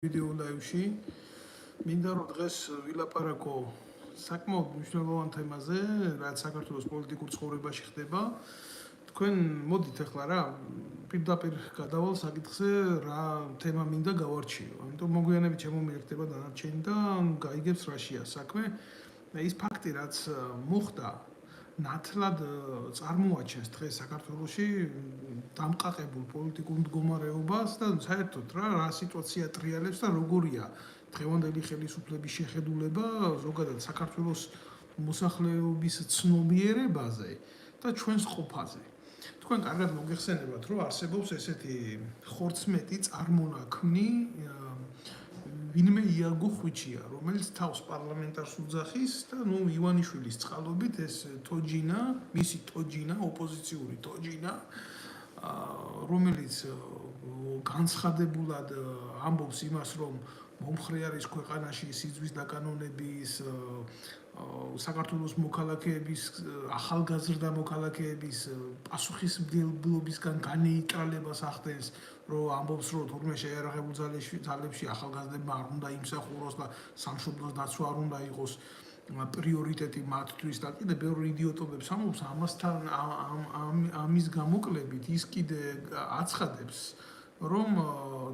ვიდეო ლაივში მინდა რომ დღეს ვილაპარაკო საკმაოდ მნიშვნელოვან თემაზე, რაც საქართველოს პოლიტიკურ ცხოვრებაში ხდება. თქვენ მოდით ახლა რა პირდაპირ გადავალ საკითხზე, რა თემა მინდა გავარჩიო. ამიტომ მოგვიანებით შემომიერთდება დანარჩენი და გაიგებს რაშია საქმე. ის ფაქტი, რაც მოხდა, ნათლად წარმოაჩენს დღეს საქართველოში დამყარებულ პოლიტიკურ მდგომარეობას და საერთოდ რა სიტუაცია ტრიალებს და როგორია დღევანდელი ხელისუფლების შეხედულება ზოგადად საქართველოს მოსახლეობის ცნობიერებაზე და ჩვენს ყოფაზე. თქვენ კარგად მოგეხსენებათ, რომ არსებობს ესეთი ხორცმეტი წარმონაქმნი ვინმე იაგო ხვიჩია, რომელიც თავს პარლამენტარს უძახის და ივანიშვილის წყალობით ეს თოჯინა, მისი თოჯინა, ოპოზიციური თოჯინა, რომელიც განცხადებულად ამბობს იმას, რომ მომხრე არის ქვეყანაში სიძვის დაკანონების, საქართველოს მოქალაქეების, ახალგაზრდა მოქალაქეების პასუხისმგებლობისგან განეიტრალებას ახდენს, რომ ამბობს, რომ თურმე შეიარაღებულ ძალებში ახალგაზრდებმა არ უნდა იმსახუროს და სამშობლოს დაცვა არ უნდა იყოს პრიორიტეტი მათთვის და კიდე ბევრი იდიოტობებს ამბობს, ამასთან ამის გამოკლებით ის კიდე აცხადებს, რომ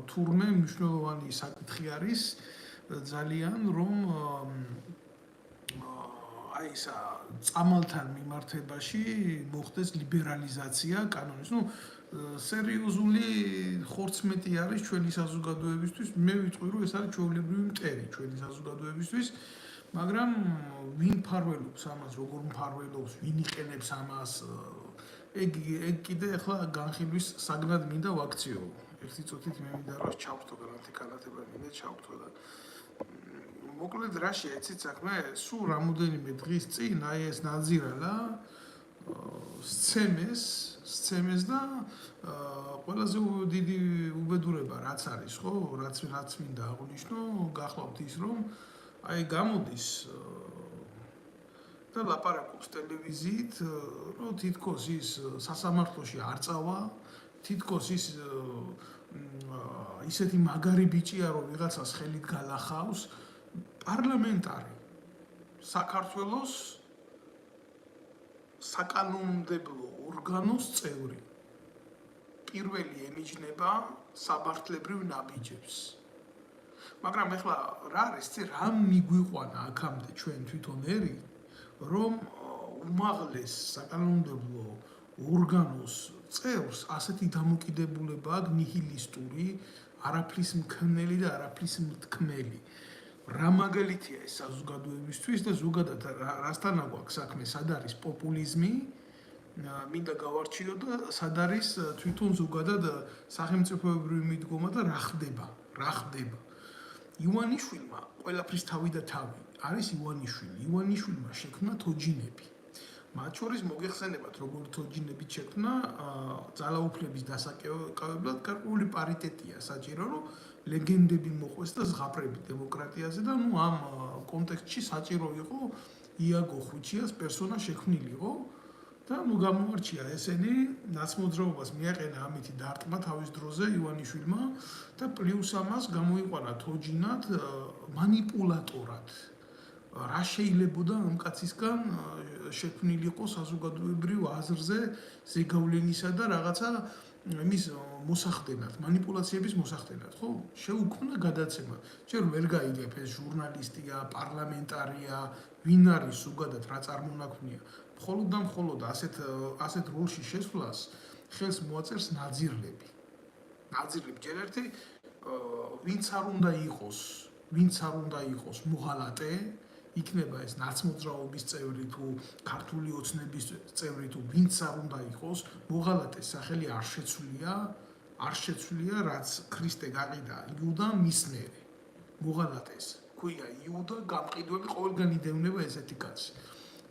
თურმე მნიშვნელოვანი საკითხი არის ძალიან, რომ აი ისა წამალთან მიმართებაში მოხდეს ლიბერალიზაცია კანონის. სერიოზული ხორცმეტი არის ჩვენი საზოგადოებისთვის. მე ვიტყვი, რომ ეს არის ჩვეულებრივი მტერი ჩვენი საზოგადოებისთვის, მაგრამ ვინ მფარველობს ამას, როგორ მფარველობს, ვინ იყენებს ამას, ეგ კიდე ახლა განხილვის საგნად მინდა ვაქციო. ერთი წუთით მე მინდა რომ ჩავთო გრანტი კალათება მინდა ჩავთო და მოკლედ რაში ეცით საქმე, სულ რამოდენიმე დღის წინ აი ეს ნაძირალა სცემეს და ყველაზე დიდი უბედურება რაც არის, ხო, რაც მინდა აღვნიშნო, გახლავთ ის, რომ აი გამოდის და ლაპარაკობს ტელევიზიით, რომ თითქოს ის სასამართლოში არ წავა, თითქოს ის ისეთი მაგარი ბიჭია, რომ ვიღაცას ხელით გალახავს, პარლამენტარი საქართველოს საკანონმდებლო ორგანოს წევრი. პირველი ემიჯნება საბართლებრივ ნაბიჯებს. მაგრამ ახლა რა არის, რა მიგვიყვანა აქამდე ჩვენ თვითონ ერი, რომ უმაღლეს საკანონმდებლო ორგანოს წევრს ასეთი დამოკიდებულება აქვს ნიჰილისტური, არაფრის მქმნელი და არაფრის მთქმელი. რა მაგალითია ეს საზოგადოებისთვის და ზოგადად რასთან აქვს საქმე, სად არის პოპულიზმი, მინდა გავარჩიო და სად არის თვითონ ზოგადად სახელმწიფოებრივი მიდგომა და რა ხდება. ივანიშვილმა ყველაფრის თავი და თავი არის ივანიშვილი. ივანიშვილმა შექმნა თოჯინები. მათ შორის მოგეხსენებათ, როგორ თოჯინებით შექმნა ძალაუფლების დასაკავებლად გარკვეული პარიტეტია საჭირო, რომ ლეგენდები მოყვეს და ზღაპრები დემოკრატიაზე და ამ კონტექსტში საჭირო იყო იაგო ხვიჩიას პერსონა შექმნილიყო და გამოარჩია ესენი ნაცმოძრაობას მიაყენა ამითი დარტყმა თავის დროზე ივანიშვილმა და პლუს ამას გამოიყვანა თოჯინად მანიპულატორად. რა შეიძლებოდა ამ კაცისგან შექმნილიყო საზოგადოებრივ აზრზე ზეგავლენისა და რაღაცა იმის მოსახდენად, მანიპულაციების მოსახდენად, ხო? შეუქმნა გადაცემა. ჯერ ვერ გაიგებ ეს ჟურნალისტია, პარლამენტარია, ვინ არის ზოგადად რა წარმონაქმნია. მხოლოდ და მხოლოდ ასეთ როლში შესვლას ხელს მოაწერს ნაძირლები. ჯერ ერთი ვინც არ უნდა იყოს მოღალატე, იქნება ეს ნაცმოძრაობის წევრი თუ ქართული ოცნების წევრი თუ ვინც არ უნდა იყოს, მოღალატეს სახელი არ შეცვლია, რაც ქრისტე გაყიდა იუდა მის მერე. მოღალატეს ქვია იუდა გამყიდველი ყოველგან იდევნება ესეთი კაცი.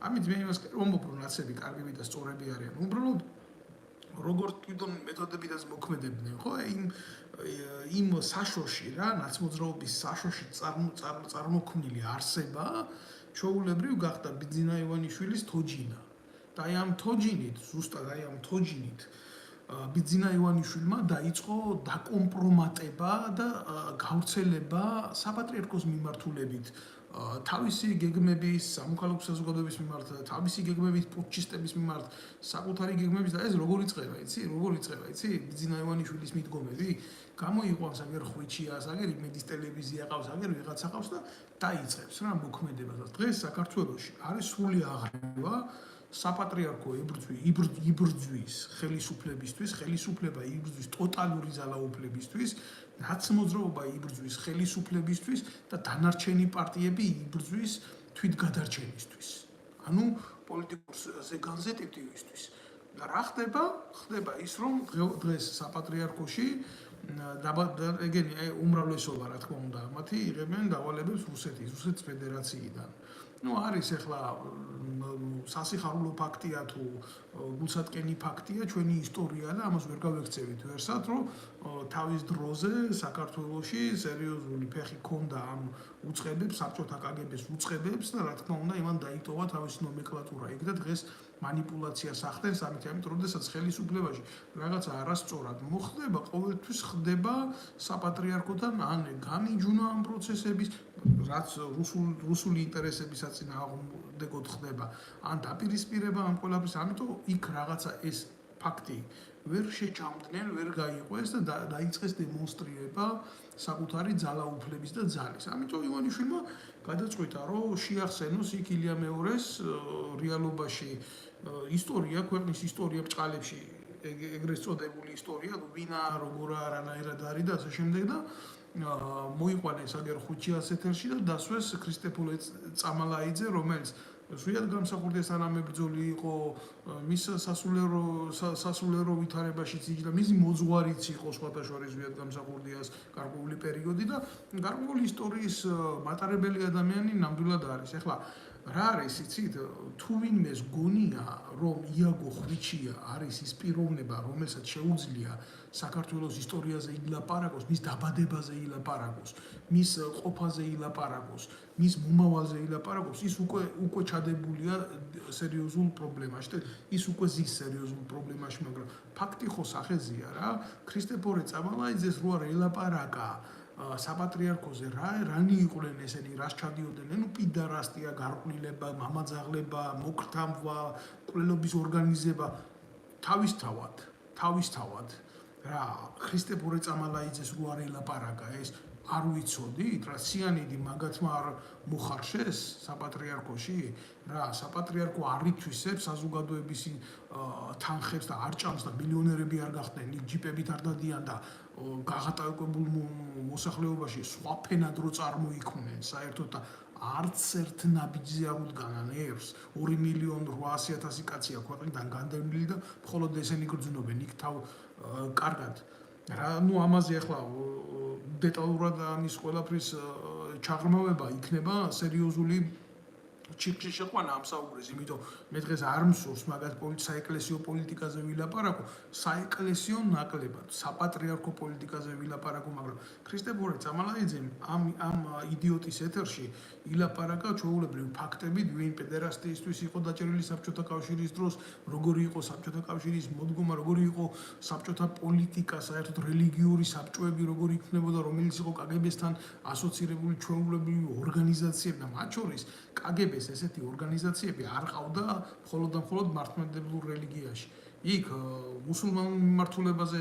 ამით მე იმას ვამბობ, რომ ნაცები კარგები და სწორები არიან. უბრალოდ როგორ თვითონ მეთოდებითაც მოქმედებდნენ, ხო? იმ საშოში რა, ნაცმოძრაობის საშოში წარმოქმნილი არსება, ჩვეულებრივ გახდა ბიძინა ივანიშვილის თოჯინა. და აი ამ თოჯინით, ზუსტად აი ამ თოჯინით ბიძინა ივანიშვილმა დაიწყო დაკომპრომატება და გავრცელება საპატრიარქოს მიმართულებით თავისი გეგმების, სამოქალაქო საზოგადოების მიმართ, თავისი გეგმების პუტჩისტების მიმართ, საკუთარი გეგმების და ეს როგორ იწყება, იცი? როგორ იწყება, იცი? ბიძინა ივანიშვილის მიდგომები გამოიყვანს აგერ ხვიჩიას, აგერ იმედის ტელევიზია ყავს, აგერ ვიღაცა ყავს და დაიწყებს რა მოქმედებას. დღეს საქართველოში არის სრული აღრევა საპატრიარქო იბრძვის ხელისუფლებისთვის, ხელისუფლება იბრძვის ტოტალური ძალაუფლებისთვის, ნაცმოძრაობა იბრძვის ხელისუფლებისთვის და დანარჩენი პარტიები იბრძვის თვითგადარჩენისთვის. ანუ პოლიტიკურ ზეგანზე ტიპტივისთვის. და რა ხდება? ხდება ის, რომ დღეს საპატრიარქოში ეგენი უმრავლესობა რა თქმა უნდა, მათი იღებენ დავალებებს რუსეთის ფედერაციიდან. ну არის ახლა სასიხარულო ფაქტია თუ გულსატკენი ფაქტია ჩვენი ისტორია და ამას ვერ გავექცევით ვერსად რომ თავის დროზე საქართველოში სერიოზული ფეხი ქონდა ამ უწყებებს საბჭოთა კგბ-ს უწყებებს და რა თქმა უნდა იმან დაიტოვა თავისი ნომენკლატურა იქ და დღეს манипуляციას ახდენს ამიტომ როდესაც ხელისუფლებაში რაღაცა არასწორად მოხდება ყოველთვის ხდება საპატრიარქოდან ან გამიჯვნა ამ პროცესების რაც რუსული ინტერესების საწინააღმდეგოდ ხდება ან დაპირისპირება ამ ყველაფრის ამიტომ იქ რაღაცა ეს ფაქტი ვერ შეჭამდნენ ვერ გაიყვეს და დაიწყეს დემონსტრირება საკუთარი ძალაუფლების და ძალის ამიტომ ივანიშვილმა გადაწყვიტა რომ შეახსენოს იქ ილია მეორეს რეალობაში ისტორია ქვეყნის ისტორია ბჭყალებში ეგრეთ წოდებული ისტორია ვინა როგორ არანაირად არის და ასე შემდეგ და მოიყვანეს აგერ ხუჩიას ეთერში და დასვეს ქრისტეფორე წამალაიძე რომელიც ზუსტად გამსახურდეს თანამებრძოლი იყო მის სასულიერო ვითარებაში ციჯდა მისი მოძღვარიც იყო სხვათა შორის ზუსტად გამსახურდიას გარკვეული პერიოდი და გარკვეული ისტორიის მატარებელი ადამიანი ნამდვილად არის ახლა რა არის იცით თუ ვინმეს გონია რომ იაგო ხვიჩია არის ის პიროვნება რომელსაც შეუძლია საქართველოს ისტორიაზე ილაპარაკოს მის დაბადებაზე ილაპარაკოს მის ყოფაზე ილაპარაკოს მის მომავალზე ილაპარაკოს ის უკვე ჩადებულია სერიოზულ პრობლემაში და ის უკვე ზის სერიოზულ პრობლემაში მაგრამ ფაქტი ხო სახეზია რა ქრისტეფორე წამალაიძეს რო არ ელაპარაკა საპატრიარქოზე რანი იყვნენ ესენი რას ჩადიოდნენ ნუ პიდარასტია გარყვნილება მამაძაღლება მოკრთამვა კვლელობის ორგანიზება თავისთავად რა ქრისტეფორე წამალაიძეს რო არ ელაპარაკა ეს არ ვიცოდით რა სიანიდი მაგათმა არ მოხარშეს საპატრიარქოში რა საპატრიარქო არ ითვისებს საზოგადოების თანხებს და არ ჭამს და მილიონერები არ გახდნენ იქ ჯიპებით არ დადიან და გაღატაკებულ მოსახლეობაში სხვა ფენად რო წარმოიქმნენ საერთოდ და არც ერთ ნაბიჯზე არ უდგანან ერს 2,800,000 კაცია ქვეყნიდან განდევნილი და მხოლოდ ესენი გრძნობენ იქ თავ კარგად რა ნუ ამაზე ახლა დეტალურად ამის ყველაფრის ჩაღრმავება იქნება სერიოზული ჩიქში შეყვანა ამ საუბრეს, იმიტომ მე დღეს არ მსურს მაგათ საეკლესიო პოლიტიკაზე ვილაპარაკო, საეკლესიო ნაკლებად, საპატრიარქო პოლიტიკაზე ვილაპარაკო, მაგრამ ქრისტეფორე წამალაიძემ ამ იდიოტის ეთერში ილაპარაკა ჩვეულებრივ ფაქტებით, ვინ პედერასტიისთვის იყო დაჭერილი საბჭოთა კავშირის დროს, როგორი იყო საბჭოთა კავშირის მოდგომა, როგორი იყო საბჭოთა პოლიტიკა, საერთოდ რელიგიური საბჭოები, როგორი იქნებოდა, რომელიც იყო კგბ-სთან ასოცირებული ჩვეულებრივი ორგანიზაციები და მათ შორის კგბ-ს ესეთი ორგანიზაციები არ ყავდა მხოლოდ და მხოლოდ მართლმადიდებლურ რელიგიაში. იქ მუსულმანურ მიმართულებაზე,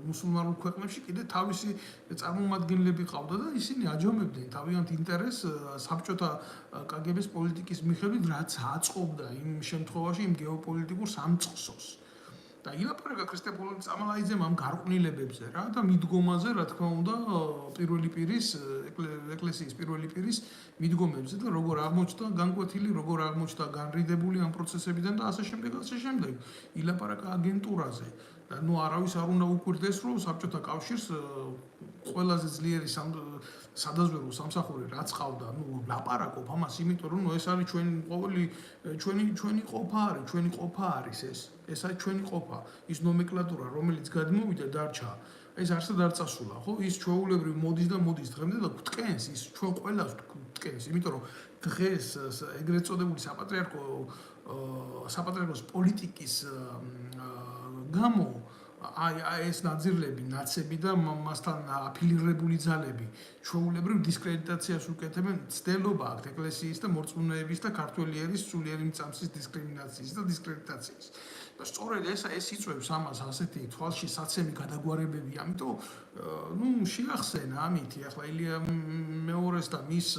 მუსულმანურ ქვეყნებში კიდე თავისი წარმომადგენლები ყავდა და ისინი აჯამებდნენ თავიანთ ინტერესს საბჭოთა კგბ-ს პოლიტიკის მიხედვით, რაც აწყობდა იმ შემთხვევაში იმ გეოპოლიტიკურ სამწყსოს. და ილაპარაკა ქრისტეფორე წამალაიძემ ამ გარყვნილებებზე რა და მიდგომაზე, რა თქმა უნდა, პირველი პირის ეკლესიის პირველი პირის მიდგომებზე და როგორ აღმოჩნდა განკვეთილი, როგორ აღმოჩნდა განრიდებული ამ პროცესებიდან და ასე შემდეგ. ილაპარაკა აგენტურაზე. და ნუ არავის არ უნდა უკვირდეს, რომ საბჭოთა კავშირს ყველაზე ძლიერი სადაზვერვო სამსახური რაც ყავდა, ნუ ლაპარაკობ ამას, იმიტომ რომ ეს არის ჩვენი ყოფა არის ეს. ეს არის ჩვენი ყოფა. ის ნომენკლატურა, რომელიც გადმოვიდა დარჩა, ეს არსად არ წასულა, ხო? ის ჩვეულებრივ მოდის დღემდე და გვტკენს, ის ჩვენ ყველას გვტკენს, იმიტომ რომ დღეს ეგრეთ წოდებული საპატრიარქოს პოლიტიკის გამო აი ეს ნაძირლები, ნაცები და მასთან აფილირებული ძალები ჩვეულებრივ დისკრედიტაციას უკეთებენ ცდელობა აქვთ ეკლესიის და მორწმუნეების და ქართველი ერის სულიერი მწამსის დისკრიმინაციის და დისკრედიტაციის. და სწორედ ეს იწვევს ამას ასეთი თვალში საცემი გადაგვარებები, ამიტომ შეახსენა ამითი ახლა ილია მეორეს და მის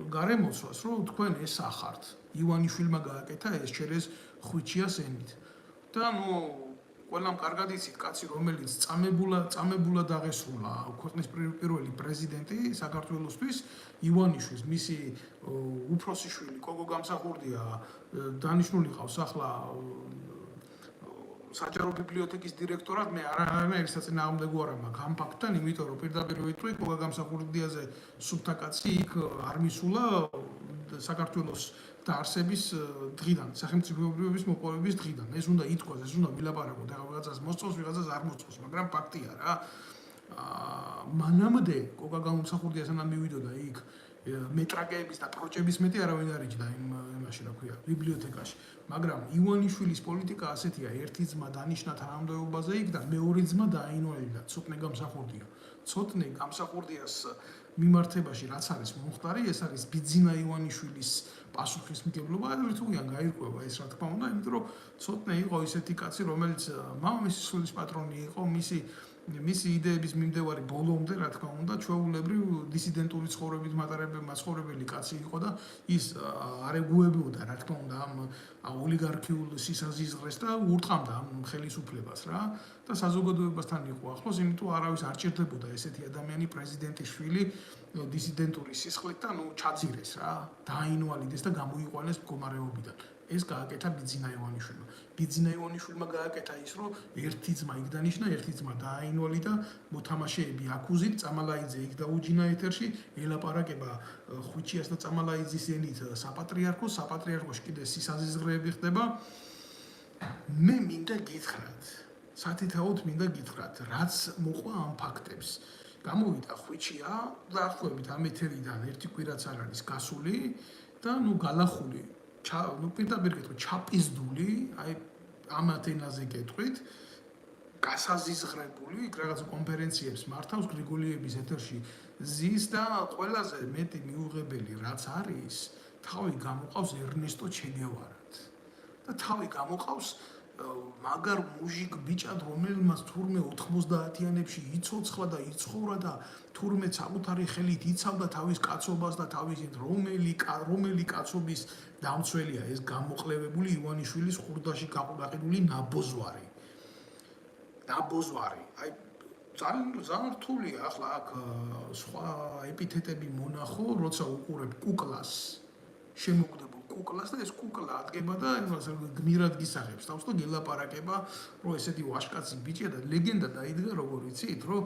გარემოცვას, რომ თქვენ ეს ახართ. ივანიშვილმა გააკეთა ეს ჩერეს ხვიჩიას ენით. და ყველამ კარგად იცით, კაცი რომელიც წამებულად აღესრულა ქვეყნის პირველი პრეზიდენტი საქართველოსთვის, ივანიშვილს, მისი უფროსი შვილი კოკო გამსახურდია დანიშნული ყავს ახლა საჯარო ბიბლიოთეკის დირექტორად, მე არანაირი საწინააღმდეგო არ მაქვს ამ ფაქტთან, იმიტომ რომ პირდაპირ ვიტყვი კოკო გამსახურდიაზე სუფთა კაცი იქ არ მისულა საქართველოს დაარსების დღიდან, სახელმწიფოების მოპოვების დღიდან. ეს უნდა ითქვას, ეს უნდა ვილაპარაკოთ, ახლა ვიღაცას მოსწონს, ვიღაცას არ მოსწონს, მაგრამ ფაქტია რა. მანამდე კოკა გამსახურდია სანამ მივიდოდა იქ მეტრაკეების და პროჭების მეტი არავინ არ იჯდა იმაში რა ქვია, ბიბლიოთეკაში. მაგრამ ივანიშვილის პოლიტიკა ასეთია, ერთი ძმა დანიშნა თანამდებობაზე იქ და მეორე ძმა დაინვალდა, ცოტნე გამსახურდია. ცოტნე გამსახურდიას მიმართებაში რაც არის მომხდარი, ეს არის ბიძინა ივანიშვილის პასუხისმგებლობა, ერთუიან გაირკვევა ეს რა თქმა უნდა, იმიტომ რომ ცოტნე იყო ისეთი კაცი, რომელიც მამამისის სულის პატრონი იყო, მისი იდეების მიმდევარი ბოლომდე, რა თქმა უნდა, ჩვეულებრივ დისიდენტური ცხოვრებით მაცხოვრებელი კაცი იყო და ის არ ეგუებოდა, რა თქმა უნდა, ამ ოლიგარქიულ სისაზიზღრეს და ურტყამდა ამ ხელისუფლებას რა და საზოგადოებასთან იყო ახლოს, იმიტომ არავის არ ჭირდებოდა ესეთი ადამიანი პრეზიდენტის შვილი დისიდენტური სისხლით და ჩაძირეს რა, დააინვალიდეს და გამოიყვანეს მდგომარეობიდან. ეს გააკეთა ბიძინა ივანიშვილმა. ბიძინა ივანიშვილმა გააკეთა ის, რომ ერთი ძმა იქ დანიშნა, ერთი ძმა დააინვალიდა, მოთამაშეები აკუზით, წამალაიძე იქ დაუჯინა ეთერში, ელაპარაკება ხვიჩიას და წამალაიძის ენით საპატრიარქოს, საპატრიარქოში კიდე სისაზიზღრეები ხდება. მე მინდა გითხრათ, სათითაოდ მინდა გითხრათ, რაც მოყვა ამ ფაქტებს. გამოვიდა ხვიჩია, დაახლოებით ამ ეთერიდან ერთი კვირაც არ არის გასული და გალახული პირდაპირ გეტყვით, ჩაპიზდული, აი ამათ ენაზე გეტყვით, გასაზიზღრებული, იქ რაღაცა კონფერენციებს მართავს გრიგოლიების ეთერში ზის და ყველაზე მეტი მიუღებელი რაც არის, თავი გამოყავს ერნესტო ჩეგევარად. და თავი გამოყავს მაგარ მუჟიკ ბიჭად, რომელმაც თურმე 90-იანებში იცოცხლა და იცხოვრა და თურმე საკუთარი ხელით იცავდა თავის კაცობას და თავის რომელი კაცობის დამცველია ეს გამოყლევებული ივანიშვილის ხურდაში გაყიდული ნაბოძვარი. აი ძალიან რთულია ახლა აქ სხვა ეპითეტები მონახო, როცა უყურებ კუკლას, შემოგდებულ კუკლას და ეს კუკლა ადგება და იმას გმირად გისახებს თავს და გელაპარაკება, რომ ესეთი ვაშკაცი ბიჭია და ლეგენდა დაიდგა როგორ იცით, რომ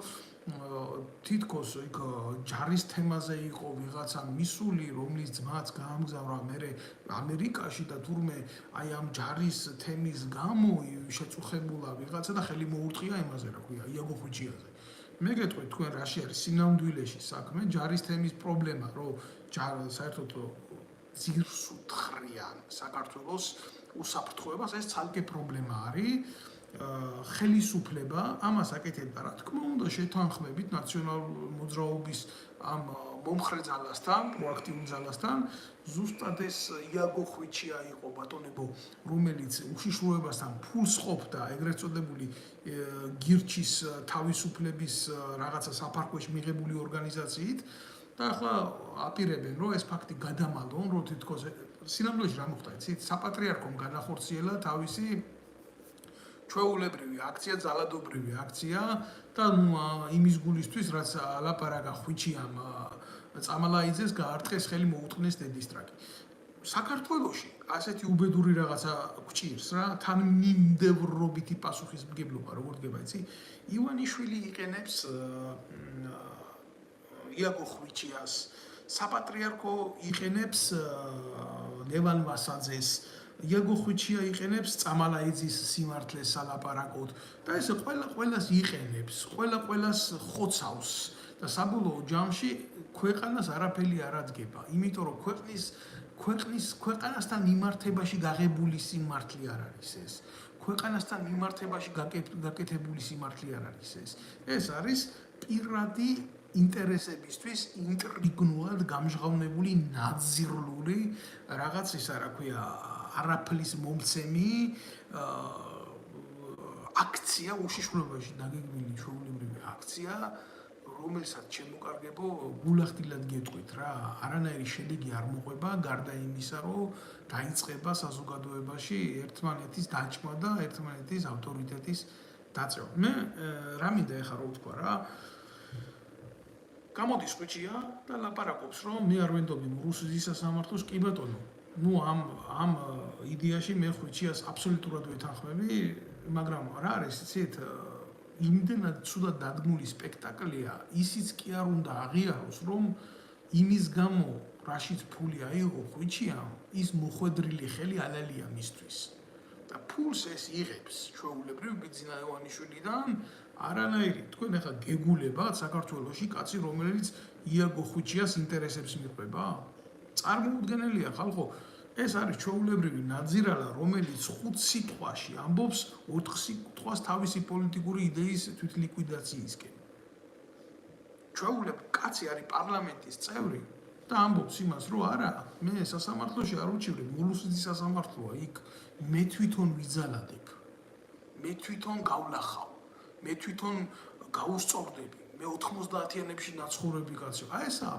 თითქოს იქ ჯარის თემაზე იყო ვიღაცა მისული, რომლის ძმაც გაამგზავრა მერე ამერიკაში და თურმე აი ამ ჯარის თემის გამო შეწუხებულა ვიღაცა და ხელი მოურტყია იმაზე, რა ქვია, იაგო ხვიჩიაზე. მე გეტყვით, თქვენ რაში არის სინამდვილეში საქმე, ჯარის თემის პრობლემა, რომ საერთოდ ძირს უთხრიან საქართველოს უსაფრთხოებას, ეს ცალკე პრობლემა არის. ხელისუფლება ამას აკეთებდა, რა თქმა უნდა, შეთანხმებით ნაციონალურ მოძრაობის ამ მომხრე ძალასთან, პროაქტიულ ძალასთან, ზუსტად ეს იაგო ხვიჩია იყო ბატონებო, რომელიც უშიშროებასთან ფულს ყოფდა ეგრეთ წოდებული გირჩის თავისუფლების რაღაცა საფარქვეში მიღებული ორგანიზაციით და ახლა აპირებენ, რომ ეს ფაქტი გადამალონ, რომ თითქოს სინამდვილეში რა მოხდა, იცით, საპატრიარქომ განახორციელა თავისი ჩვეულებრივი აქცია, ძალადობრივი აქცია და იმის გულისთვის, რაც ლაპარაკა ხვიჩიამ წამალაიძეს გაარტყეს ხელი მოუტყნეს დედისტრაკი. საქართველოში ასეთი უბედური რაღაცა გვჭირს რა, თანმიმდევრობითი პასუხისმგებლობა, როგორ დგება, იცი? ივანიშვილი იყენებს იაგო ხვიჩიას, საპატრიარქო იყენებს ლევან ვასაძეს, იაგო ხვიჩია იყენებს წამალაიძის სიმართლეს სალაპარაკოდ და ეს ყველას იყენებს, ყველას ხოცავს და საბოლოო ჯამში ქვეყანას არაფერი არ ადგება, იმიტომ რომ ქვეყანასთან მიმართებაში გაღებული სიმართლე არ არის ეს. ქვეყანასთან მიმართებაში გაკეთებული სიმართლე არ არის ეს. ეს არის პირადი ინტერესებისთვის ინტრიგნულად გამჟღავნებული ნაძირლული რაღაც ისა რა ქვია არაფლის მომცემი აქცია უშიშროებაში დაგეგმილი ჩვეულებრივი აქცია რომელსაც შემოკარგებო გულახდილად გეტყვით რა არანაირი შედეგი არ მოყვება გარდა იმისა რომ დაიწყება საზოგადოებაში ერთმანეთის დაჭმა და ერთმანეთის ავტორიტეტის დაწევა მე რა მინდა ეხლა რო ვთქვა რა გამოდის ხვიჩია და ლაპარაკობს რომ მე არ ვენდობი რუსეთის სასამართლოს კი ბატონო ну ამ იდეაში მე ხვიჩიას აბსოლუტურად ვეთანხმები მაგრამ რა არის იცით იმდენად ცუდად დადგმული სპექტაკლია ისიც კი არ უნდა აღიაროს რომ იმის გამო რაშიც ფული აიღო ხვიჩიამ ის მოხვედრილი ხელი ალალია მისთვის და ფულს ეს იღებს ჩვეულებრივ ბიძინა ივანიშვილიდან არანაირი თქვენ ახლა გეგულებათ საქართველოში კაცი რომელიც იაგო ხვიჩიას ინტერესებს მიყვება წარმოუდგენელია ხალხო ეს არის ჩვეულებრივი ნაძირალა რომელიც 5 სიტყვაში ამბობს 4 სიტყვას თავისი პოლიტიკური იდეის თვითლიკვიდაციისკენ ჩვეულებრივ კაცი არის პარლამენტის წევრი და ამბობს იმას რომ არა მე სასამართლოში არ უჩივრებ რუსეთის სასამართლოა იქ მე თვითონ ვიძალადებ მე თვითონ გავლახავ მე თვითონ გაუსწორდები მე 90-იანებში ნაცხოვრები კაცო აი ესაა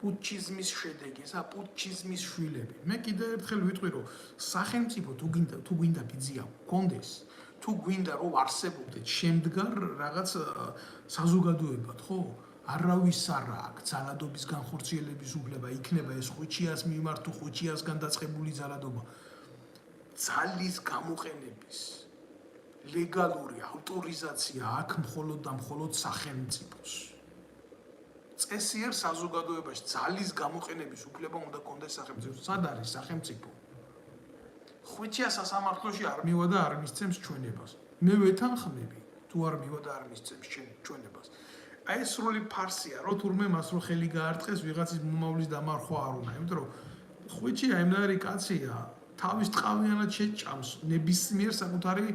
პუტჩიზმის შედეგი ესაა პუტჩიზმის შვილები მე კიდევ ერთხელ ვიტყვი რომ სახელმწიფო თუ გვინდა ბიძია გქონდეს თუ გვინდა რომ არსებობდეთ შემდგარ რაღაც საზოგადოებად ხო არავის არა აქ ძალადობის განხორციელების უფლება იქნება ეს ხვიჩიას მიმართ თუ ხვიჩიასგან დაწყებული ძალადობა ძალის გამოყენების ლეგალური ავტორიზაცია აქ მხოლოდ და მხოლოდ სახელმწიფოს წესიერ საზოგადოებაში ძალის გამოყენების უფლება უნდა კონდეს სახელმწიფოს სად არის სახელმწიფო ხვიჩია სასამართლოში არ მივა და არ მისცემს ჩვენებას მე ვეთანხმები თუ არ მივა და არ მისცემს ჩვენებას აი ეს სრული ფარსია რომ თურმე მას რო ხელი გაარტყეს ვიღაცის მომავლის დამარხვა არ უნდა იმიტომ რომ ხვიჩია იმდარი კაცია თავის ტყავიანად შეჭამს ნებისმიერ საკუთარი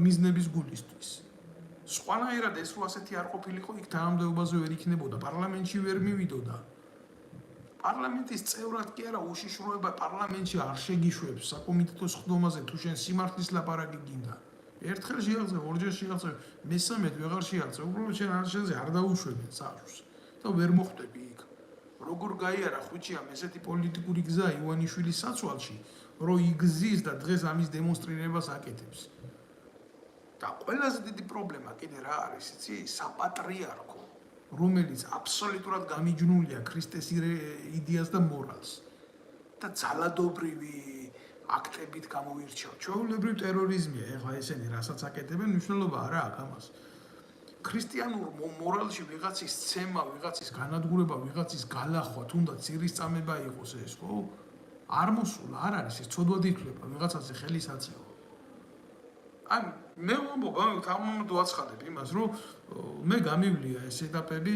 მიზნების გულისთვის სხვანაირად ეს რო ასეთი არ ყოფილიყო იქ თანამდებობაზე ვერ იქნებოდა პარლამენტში ვერ მივიდოდა პარლამენტის წევრად კი არა უშიშროება პარლამენტში არ შეგიშვებს საკომიტეტო სხდომაზე თუ შენ სიმართლის ლაპარაკი გინდა ერთხელ შეაღწევ ორჯერ შეაღწევ მესამედ ვეღარ შეაღწევ უბრალოდ შენ არ შეზე არ დაუშვებენ საშვს და ვერ მოხვდები იქ როგორ გაიარა ხვიჩიამ ესეთი პოლიტიკური გზა ივანიშვილის საცვალში რომ იგზის და დღეს ამის დემონსტრირებას აკეთებს და ყველაზე დიდი პრობლემა კიდე რა არის იცი საპატრიარქო რომელიც აბსოლუტურად გამიჯნულია ქრისტეს იდეას და მორალს და ძალადობრივი აქტებით გამოირჩევა ჩვეულებრივ ტერორიზმია ეხლა ესენი რასაც აკეთებენ მნიშვნელობა არა აქვს ამას ქრისტიანულ მორალში ვიღაცის ცემა ვიღაცის განადგურება ვიღაცის გალახვა თუნდაც ძირისწამება იყოს ეს ხო არ მოსულა არ არის ეს ცოდვად ითვლება ვიღაცაზე ხელის აწევა აი მე ვამბობ თამამად ვაცხადებ იმას რომ მე გამივლია ეს ეტაპები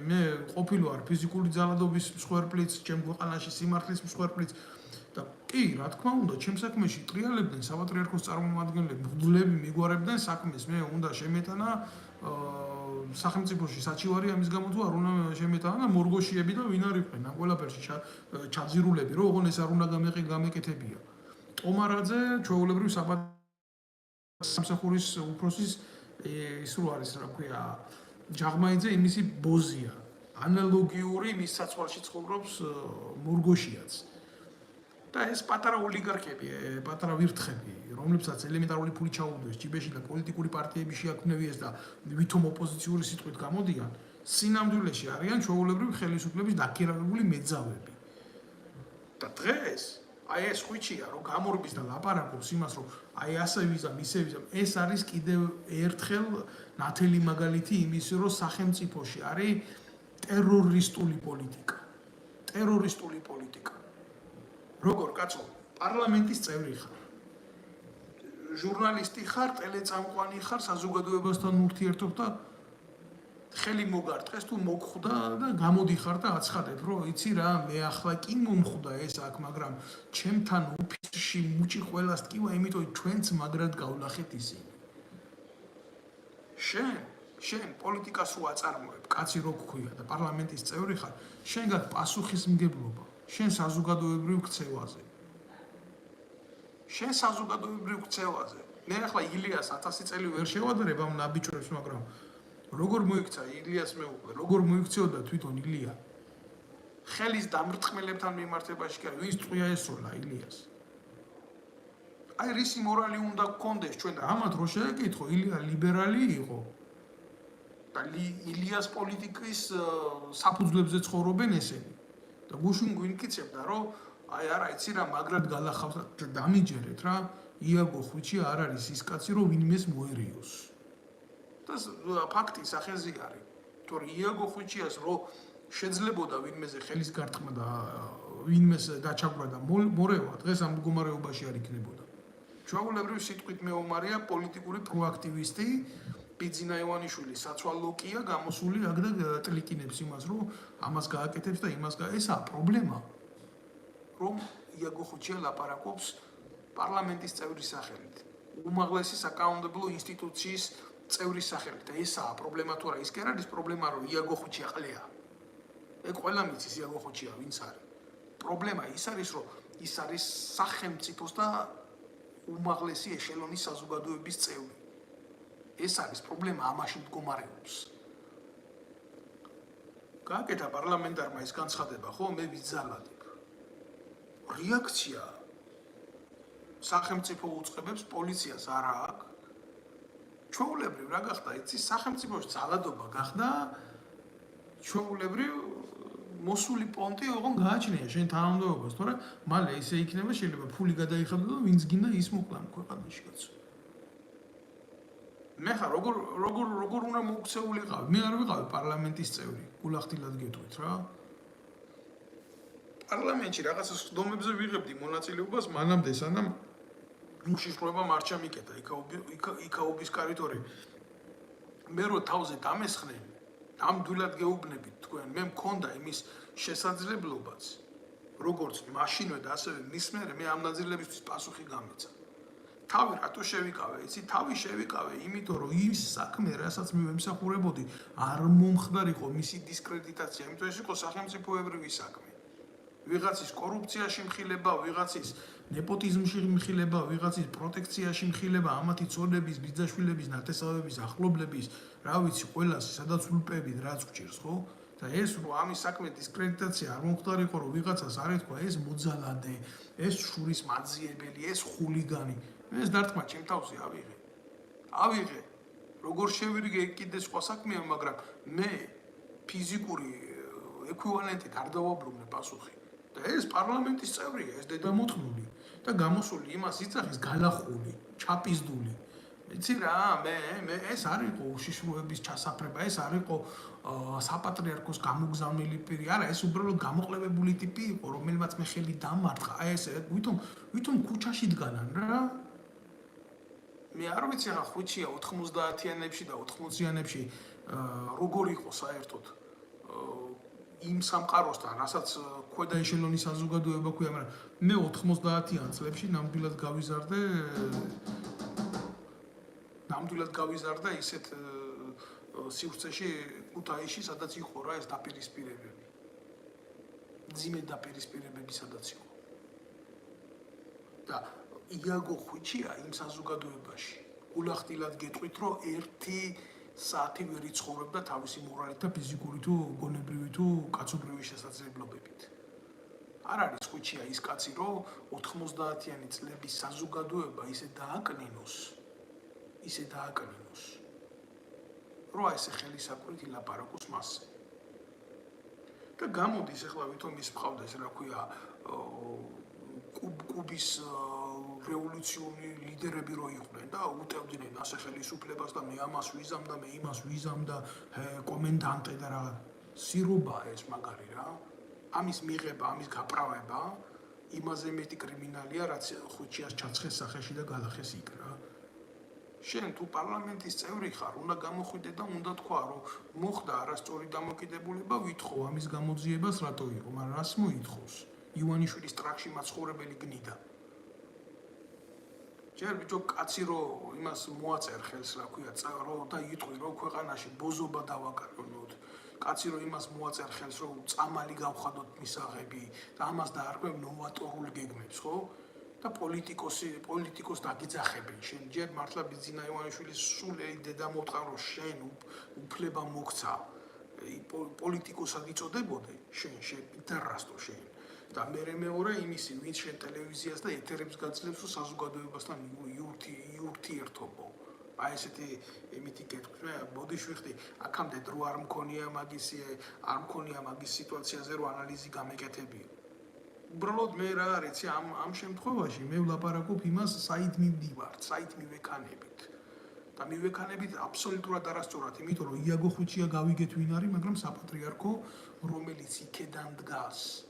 მე ყოფილი ვარ ფიზიკური ძალადობის მსხვერპლიც ჩემ ქვეყანაში სიმართლის მსხვერპლიც და კი რა თქმა უნდა ჩემ საქმეში ტრიალებდნენ საპატრიარქოს წარმომადგენლები მღვდლები მიგვარებდნენ საქმეს მე უნდა შემეტანა სახელმწიფოში საჩივარი ამის გამო თუ არ უნდა შემეტანა მორგოშიები და ვინ არიყვნენ ამ ყველაფერში ჩაძირულები რომ ოღონ ეს არ უნდა გამეკეთებია ტომარაძე ჩვეულებრივ სამსახურის უფროსის ის რო არის რა ქვია ჯაღმაიძე იმისი ბოზია ანალოგიური მის საცვალში ცხოვრობს მორგოშიაც და ეს პატარა ოლიგარქები პატარა ვირთხები რომლებსაც ელემენტარული ფული ჩაუდოს ჯიბეში და პოლიტიკური პარტიები შეაქმნევიეს და ვითომ ოპოზიციური სიტყვით გამოდიან სინამდვილეში არიან ჩვეულებრივი ხელისუფლების დაქირავებული მეძავები და დღეს აი ეს ხვიჩია რომ გამორბის და ლაპარაკობს იმას რომ აი ასე ვიზამ ისე ვიზამ ეს არის კიდევ ერთხელ ნათელი მაგალითი იმის რომ სახელმწიფოში არის ტერორისტული პოლიტიკა როგორ კაცო პარლამენტის წევრი ხარ ჟურნალისტი ხარ ტელეწამყვანი ხარ საზოგადოებასთან ურთიერთობ და ხელი მოგარტყეს თუ მოგხვდა და გამოდიხარ და აცხადებ, რომ იცი რა, მე ახლა კი მომხვდა ეს აქ, მაგრამ ჩემთან ოფისში მუჭი ყველას ტკივა, იმიტომ ჩვენც მაგრად გავლახეთ ისინი. შენ პოლიტიკას რო აწარმოებ, კაცი რო გქვია და პარლამენტის წევრი ხარ, შენ გაქვს პასუხისმგებლობა, შენ საზოგადოებრივ ქცევაზე. მე ახლა ილიას 1000 წელი ვერ შევადრებ ამ ნაბიჯებს, მაგრამ როგორ მოიქცა ილიას მეუღლე, როგორ მოიქცეოდა თვითონ ილია? ხელის დამრტყმელებთან მიმართებაში კი, ვინც წვია ესროლა ილიას. აი რისი მორალი უნდა გქონდეს ჩვენ და ამათ რო შეეკითხო, ილია ლიბერალი იყო. და ილიას პოლიტიკის საფუძვლებზე ცხოვრობენ ესენი. და გუშინ გვინკიცებდა, რომ აი არა, იცი რა, მაგრად გალახავს და დამიჯერეთ რა, იაგო ხვიჩი არ არის ის კაცი, რომ ვინმეს მოერიოს. და ფაქტი სახეზე არის. თორე იაგო ხვიჩიას რო შეძლებოდა ვინმეზე ხელის გარტყმა და ვინმეს დაჩაგვრა და მორევა, დღეს ამ მდგომარეობაში არ იქნებოდა. ჩვეულებრივ სიტყვით მეომარია პოლიტიკური პროაქტივისტი ბიძინა ივანიშვილი საცვალოკია გამოსული აქ და ტლიკინებს იმას, რომ ამას გააკეთებს და იმას ესაა პრობლემა. რომ იაგო ხვიჩია ლაპარაკობს პარლამენტის წევრის სახელით. უმაღლესი საკანონმდებლო ინსტიტუციის წევრის სახელით და ესაა პრობლემა თუ არა, ის კი არ არის პრობლემა, რომ იაგო ხვიჩია ყლეა. ეგ ყველა მიცის იაგო ხვიჩია ვინც არის. პრობლემა ის არის, რომ ის არის სახელმწიფოს და უმაღლესი ეშელონის საზოგადოების წევრი. ეს არის პრობლემა, ამაში მდგომარეობს. გააკეთა პარლამენტარმა ეს განცხადება, ხო, მე ვიძალადებ. რეაქცია სახელმწიფო უწყებებს პოლიციას არა აქვს. ჩვეულებრივ რა გახდა, იცი, სახელმწიფოში ძალადობა გახდა, ჩვეულებრივ მოსული პონტი ოღონ გააჩნია შენ თანამდებობას, თორე მალე ისე იქნება, შეიძლება ფული გადაიხადო და ვინც გინდა ის მოკლა ქვეყანაში კაცო. მე ხა როგორ უნდა მოუქცეულიყავი? მე არ ვიყავი პარლამენტის წევრი, გულახდილად გეტყვით რა. პარლამენტში რაღაცა სხდომებზე ვიღებდი მონაწილეობას მანამდე, სანამ უშიშროებამ არ ჩამიკეტა იქაობის კარიტორი. მე რო თავზე დამესხნენ, ნამდვილად გეუბნებით თქვენ, მე მქონდა იმის შესაძლებლობაც, როგორც მაშინვე და ასევე მის მერე მე ამ ნაწილებისთვის პასუხი გამეცა. თავი რატო შევიკავე? იცი, თავი შევიკავე, იმიტომ რომ ის საქმე, რასაც მე ვემსახურებოდი, არ მომხდარიყო მისი დისკრედიტაცია, იმიტომ ეს იყო სახელმწიფოებრივი საქმე. ვიღაცის კორუფციაში მხილება, ვიღაცის ნეპოტიზმში მხილება, ვიღაცის პროტექციაში მხილება, ამათი ცოლების, ბიძაშვილების, ნათესავების, ახლობლების, რა ვიცი, ყველას სადაც ულპებით რაც გჭირს, ხო? და ეს რომ ამის საქმე დისკრედიტაცია არ მომხდარიყო, რომ ვიღაცას არ ეთქვა ეს მოძალადე, ეს შურის მაძიებელი, ეს ხულიგანი. ეს დარტყმა ჩემ თავზე ავიღე. როგორ შევირიგე კიდე სხვა საქმეა, მაგრამ მე ფიზიკური ეკვივალენტით არ დავაბრუნე პასუხი. და ეს პარლამენტის წევრია, ეს დედამოწმული და გამოსული იმას იცახის გალახული, ჩაპიზდული. იცი რა, მე ეს არ იყო უშიშროების ჩასაფრება, ეს არ იყო საპატრიარქოს გამოგზავნილი პირი, არა, ეს უბრალოდ გამოყლებებული ტიპი იყო, რომელმაც მე ხელი დამარტყა. აი ეს ვითომ ქუჩაში დგანან რა. მე არ ვიცი რა ხვიჩია 90-იანებში და 80-იანებში როგორ იყო საერთოდ იმ სამყაროსთან, რასაც ქვედა ეშელონის საზოგადოება ქვია, მაგრამ მე 90-იან წლებში ნამდვილად გავიზარდა ისეთ სივრცეში ქუთაისში, სადაც იყო რა ეს დაპირისპირებები. ძიმე დაპირისპირებები სადაც იყო. და იაგო ხვიჩია იმ საზოგადოებაში. გულახდილად გეტყვით, რომ 1 საათი ვერ იცხოვრებდა თავისი მორალით და ფიზიკური თუ გონებრივი თუ კაცობრიობის შესაძლებლობებით. არ არის ხვიჩია ის კაცი, რომ 90-იანი წლების საზოგადოება ისე დააკნინოს, რომ ესე ხელისაყრით ილაპარაკოს მასზე. და გამოდის ახლა ვითომ ის მყავდეს, რა ქვია, კუბის რევოლუციური ლიდერები რო იყვნენ და უტევდნენ ასე ხელისუფლებას და მე ამას ვიზამ და მე იმას ვიზამ და კომენდანტე და რა სირობაა ეს მაგარი რა. ამის მიღება, ამის გაправება იმაზე მეტი კრიმინალია, რაც ხვიჩიას ჩაცხეს სახეში და გალახეს იქ რა. შენ თუ პარლამენტის წევრი ხარ, უნდა გამოხვიდე და უნდა თქვა, რომ მოხდა არასწორი დამოკიდებულება, ვითხოვ ამის გამოძიებას რატო იყო, მაგრამ რას მოითხოვს? ივანიშვილის ტრაქში მაცხოვრებელი გნიდა. ჯერ ბიჭო კაცი რომ იმას მოაწერ ხელს, რა ქვია, რომ და იტყვი, რომ ქვეყანაში ბოზობა დავაკარგოთ. კაცი რომ იმას მოაწერ ხელს, რომ წამალი გავხადოთ მისაღები და ამას დაარქვევ ნოვატორულ გეგმებს, ხო? და პოლიტიკოს დაგიძახებენ. შენ ჯერ მართლა ბიძინა ივანიშვილის სულელი დედა მოთხრა, რომ შენ უფლება მოგცა პოლიტიკოსად იწოდებოდე, შენ პიტერასტო შენ. და მეორე იმისი, ვინც შენ ტელევიზიას და ეთერებს გაძლევს, რომ საზოგადოებასთან იურთიერთობო. აი ესეთი იმითი კეთქვი, მე ბოდიში ვიხდი, აქამდე დრო არ მქონია მაგის სიტუაციაზე, რომ ანალიზი გამეკეთებიო. უბრალოდ მე რა არის, ამ შემთხვევაში მე ვლაპარაკობ იმას, საით მივდივართ, საით მივექანებით. და მივექანებით აბსოლუტურად არასწორად, იმიტომ რომ იაგო ხუჩია გავიგეთ ვინ არის, მაგრამ საპატრიარქო, რომელიც იქედან დგას.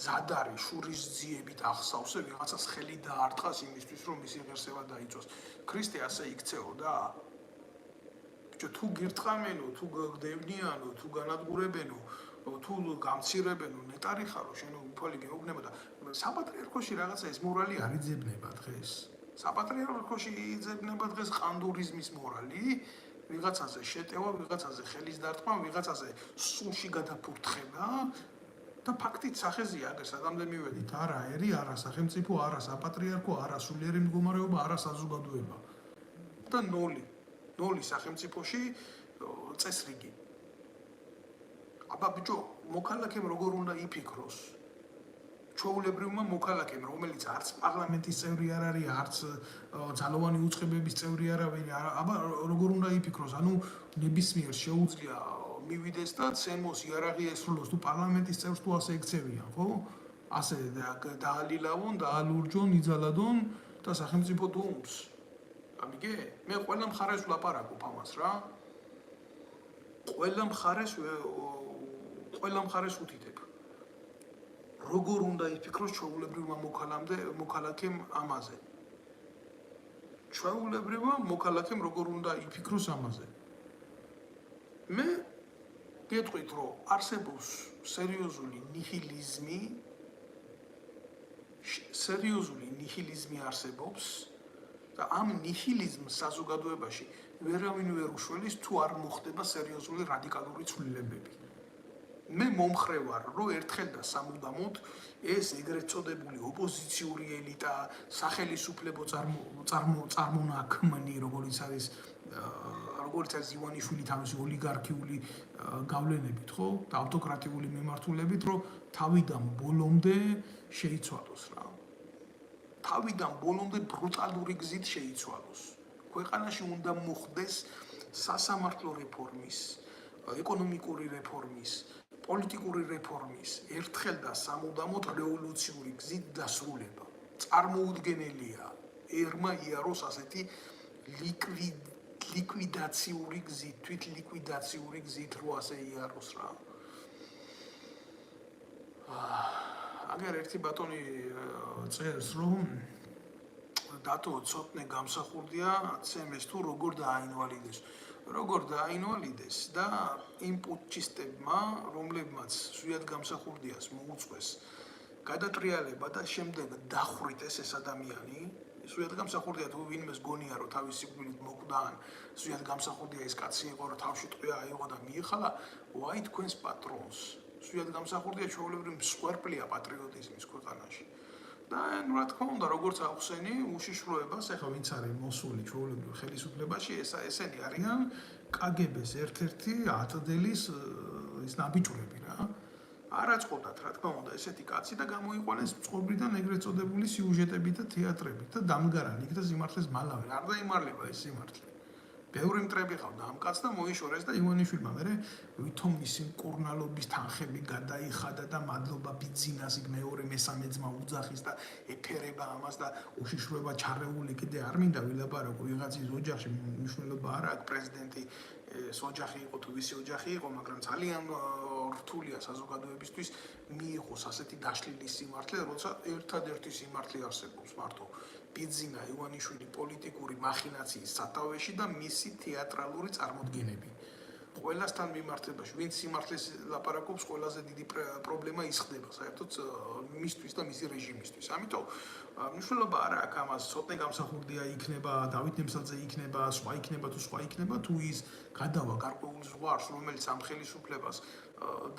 ზადარი შურის ძიებით ახსავსე ვიღაცას ხელი დაარტყას იმისთვის, რომ მისი ღირსება დაიწვას. ქრისტე ასე იქცეოდა? ბიჭო, თუ გირტყამენო, თუ გდევნიანო, თუ განადგურებენო, თუ გამცირებენო, ნეტარი ხარო, შენ უფალი გეუბნება და საპატრიარქოში რაღაცა ეს მორალი არ იძებნება დღეს. საპატრიარქოში იძებნება დღეს ყანდურიზმის მორალი, ვიღაცაზე შეტევა, ვიღაცაზე ხელის დარტყმა, ვიღაცაზე სულში გადაფურთხება. და ფაქტით სახეზია აგერ საგამდე მივედით, არა ერი, არა სახელმწიფო, არა საპატრიარქო, არა სულიერი მდგომარეობა, არა საზოგადოება. და ნოლი სახელმწიფოში წესრიგი. აბა ბიჭო, მოქალაქემ როგორ უნდა იფიქროს? ჩვეულებრივმა მოქალაქემ, რომელიც არც პარლამენტის წევრი არ არის, არც ძალოვანი უწყებების წევრი არ არის, აბა როგორ უნდა იფიქროს? ანუ ნებისმიერ შეუძლია მივიდეს და ცემოს იარაღი ესრულოს თუ პარლამენტის წევრს თუ ასე ექცევიან, ხო? ასე დაალილავონ, დაალურჯონ, იძალადონ და სახელმწიფო დუმს. გამიგე? მე ყველა მხარეს ვლაპარაკობ ამას რა. ყველა მხარეს უთითებ. როგორ უნდა იფიქროს ჩვეულებრივმა მოქალაქემ ამაზე? ჩვეულებრივმა მოქალაქემ როგორ უნდა იფიქროს ამაზე? მე გეტყვით, რომ არსებობს სერიოზული ნიჰილიზმი არსებობს და ამ ნიჰილიზმს საზოგადოებაში ვერავინ ვერ უშველის, თუ არ მოხდება სერიოზული რადიკალური ცვლილებები. მე მომხრე ვარ, რომ ერთხელ და სამუდამოდ ეს ეგრეთ წოდებული ოპოზიციური ელიტა, სახელისუფლებო წარმონაქმნი, როგორც არის ივანიშვილი თავისი ოლიგარქიული გავლენებით, ხო? და ავტოკრატიული მიმართულებით, რომ თავიდან ბოლომდე შეიცვალოს რა. თავიდან ბოლომდე ბრუტალური გზით შეიცვალოს. ქვეყანაში უნდა მოხდეს სასამართლო რეფორმის, ეკონომიკური რეფორმის, პოლიტიკური რეფორმის, ერთხელ და სამუდამოდ რევოლუციური გზით დასრულება. წარმოუდგენელია ერმა იაროს ასეთი ლიკვიდაციური გზით, თვით ლიკვიდაციური გზით რო ასე იაროს რა. აგერ ერთი ბატონი წერს, რომ დათო ცოტნე გამსახურდია ცემეს თუ როგორ დააინვალიდეს. როგორ დააინვალიდეს და იმ პუტჩისტებმა, რომლებმაც სვიად გამსახურდიას მოუწყვეს გადატრიალება და შემდეგ დახვრიტეს ეს ადამიანი, სვიად გამსახურდია თუ ვინმეს გონია, რომ თავის სიკვდილით მოკვდან, სვიად გამსახურდია ეს კაცი იყო, რომ თავში ტყვია აიღო და მიიხალა, ვაი თქვენს პატრონს. სვიად გამსახურდია ჩვეულებრივ მსხვერპლია პატრიოტიზმის ქვეყანაში. და რა თქმა უნდა, როგორც ახსენი, უშიშროებას, ეხლა ვინც არის მოსული ჩვეულებრივ ხელისუფლებაში, ესენი არიან კგბ-ს ერთ-ერთი ათდელის ის ნაბიჯურები რა. არ აწყობდათ, რა თქმა უნდა, ესეთი კაცი და გამოიყვანეს წყობრიდან ეგრეთ წოდებული სიუჟეტებით და თეატრებით და დამგარან იქ და სიმართლეს მალავენ. არ დაიმარლება ეს სიმართლე. ბევრი მტრები ყავდა ამ კაცს და მოიშორეს და ივანიშვილმა მერე ვითომ მისი მკურნალობის თანხები გადაიხადა და მადლობა ბიძინას იქ მეორე მესამე ძმა უძახის და ეფერება ამას და უშიშროება ჩარეული კიდე არ მინდა ვილაპარაკო ვიღაცის ოჯახში მნიშვნელობა არ აქვს პრეზიდენტი ოჯახი იყო თუ ვისი ოჯახი იყო, მაგრამ ძალიან რთულია საზოგადოებისთვის მიიღოს ასეთი დაშლილი სიმართლე, როცა ერთადერთი სიმართლე არსებობს მარტო ბიძინა ივანიშვილი პოლიტიკური მახინაციის სათავეში და მისი თეატრალური წარმოდგენები. ყველასთან მიმართებაში, ვინც სიმართლეს ლაპარაკობს, ყველაზე დიდი პრობლემა ის ხდება საერთოდ მისთვის და მისი რეჟიმისთვის. ამიტომ მნიშვნელობა არ აქვს ამას, ცოტნე გამსახურდია იქნება, დავით ნემსაძე იქნება, სხვა იქნება, თუ ის გადავა გარკვეულ ზღვარს, რომელიც ამ ხელისუფლებას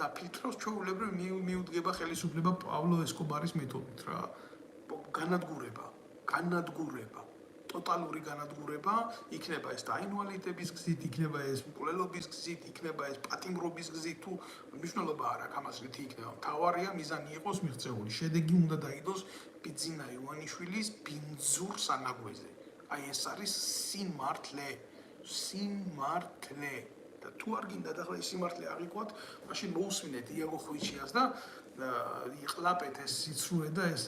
დაფილტრავს, ჩვეულებრივ მიუდგება ხელისუფლება პავლო ესკობარის მეთოდით რა. განადგურება. ტოტალური განადგურება, იქნება ეს დაინვალიდების გზით, იქნება ეს მკვლელობის გზით, იქნება ეს პატიმრობის გზით, თუ მნიშვნელობა არ აქვს ამას რითი იქნება. მთავარია მიზანი იყოს მიღწეული. შედეგი უნდა დაიდოს ბიძინა ივანიშვილის ბინძურ სანაგვეზე. აი ეს არის სიმართლე. და თუ არ გინდათ ახლა ეს სიმართლე აღიქვათ, მაშინ მოусმინეთ იაგო ხვიჩიას და იყლაპეთ ეს სიცრუე და ეს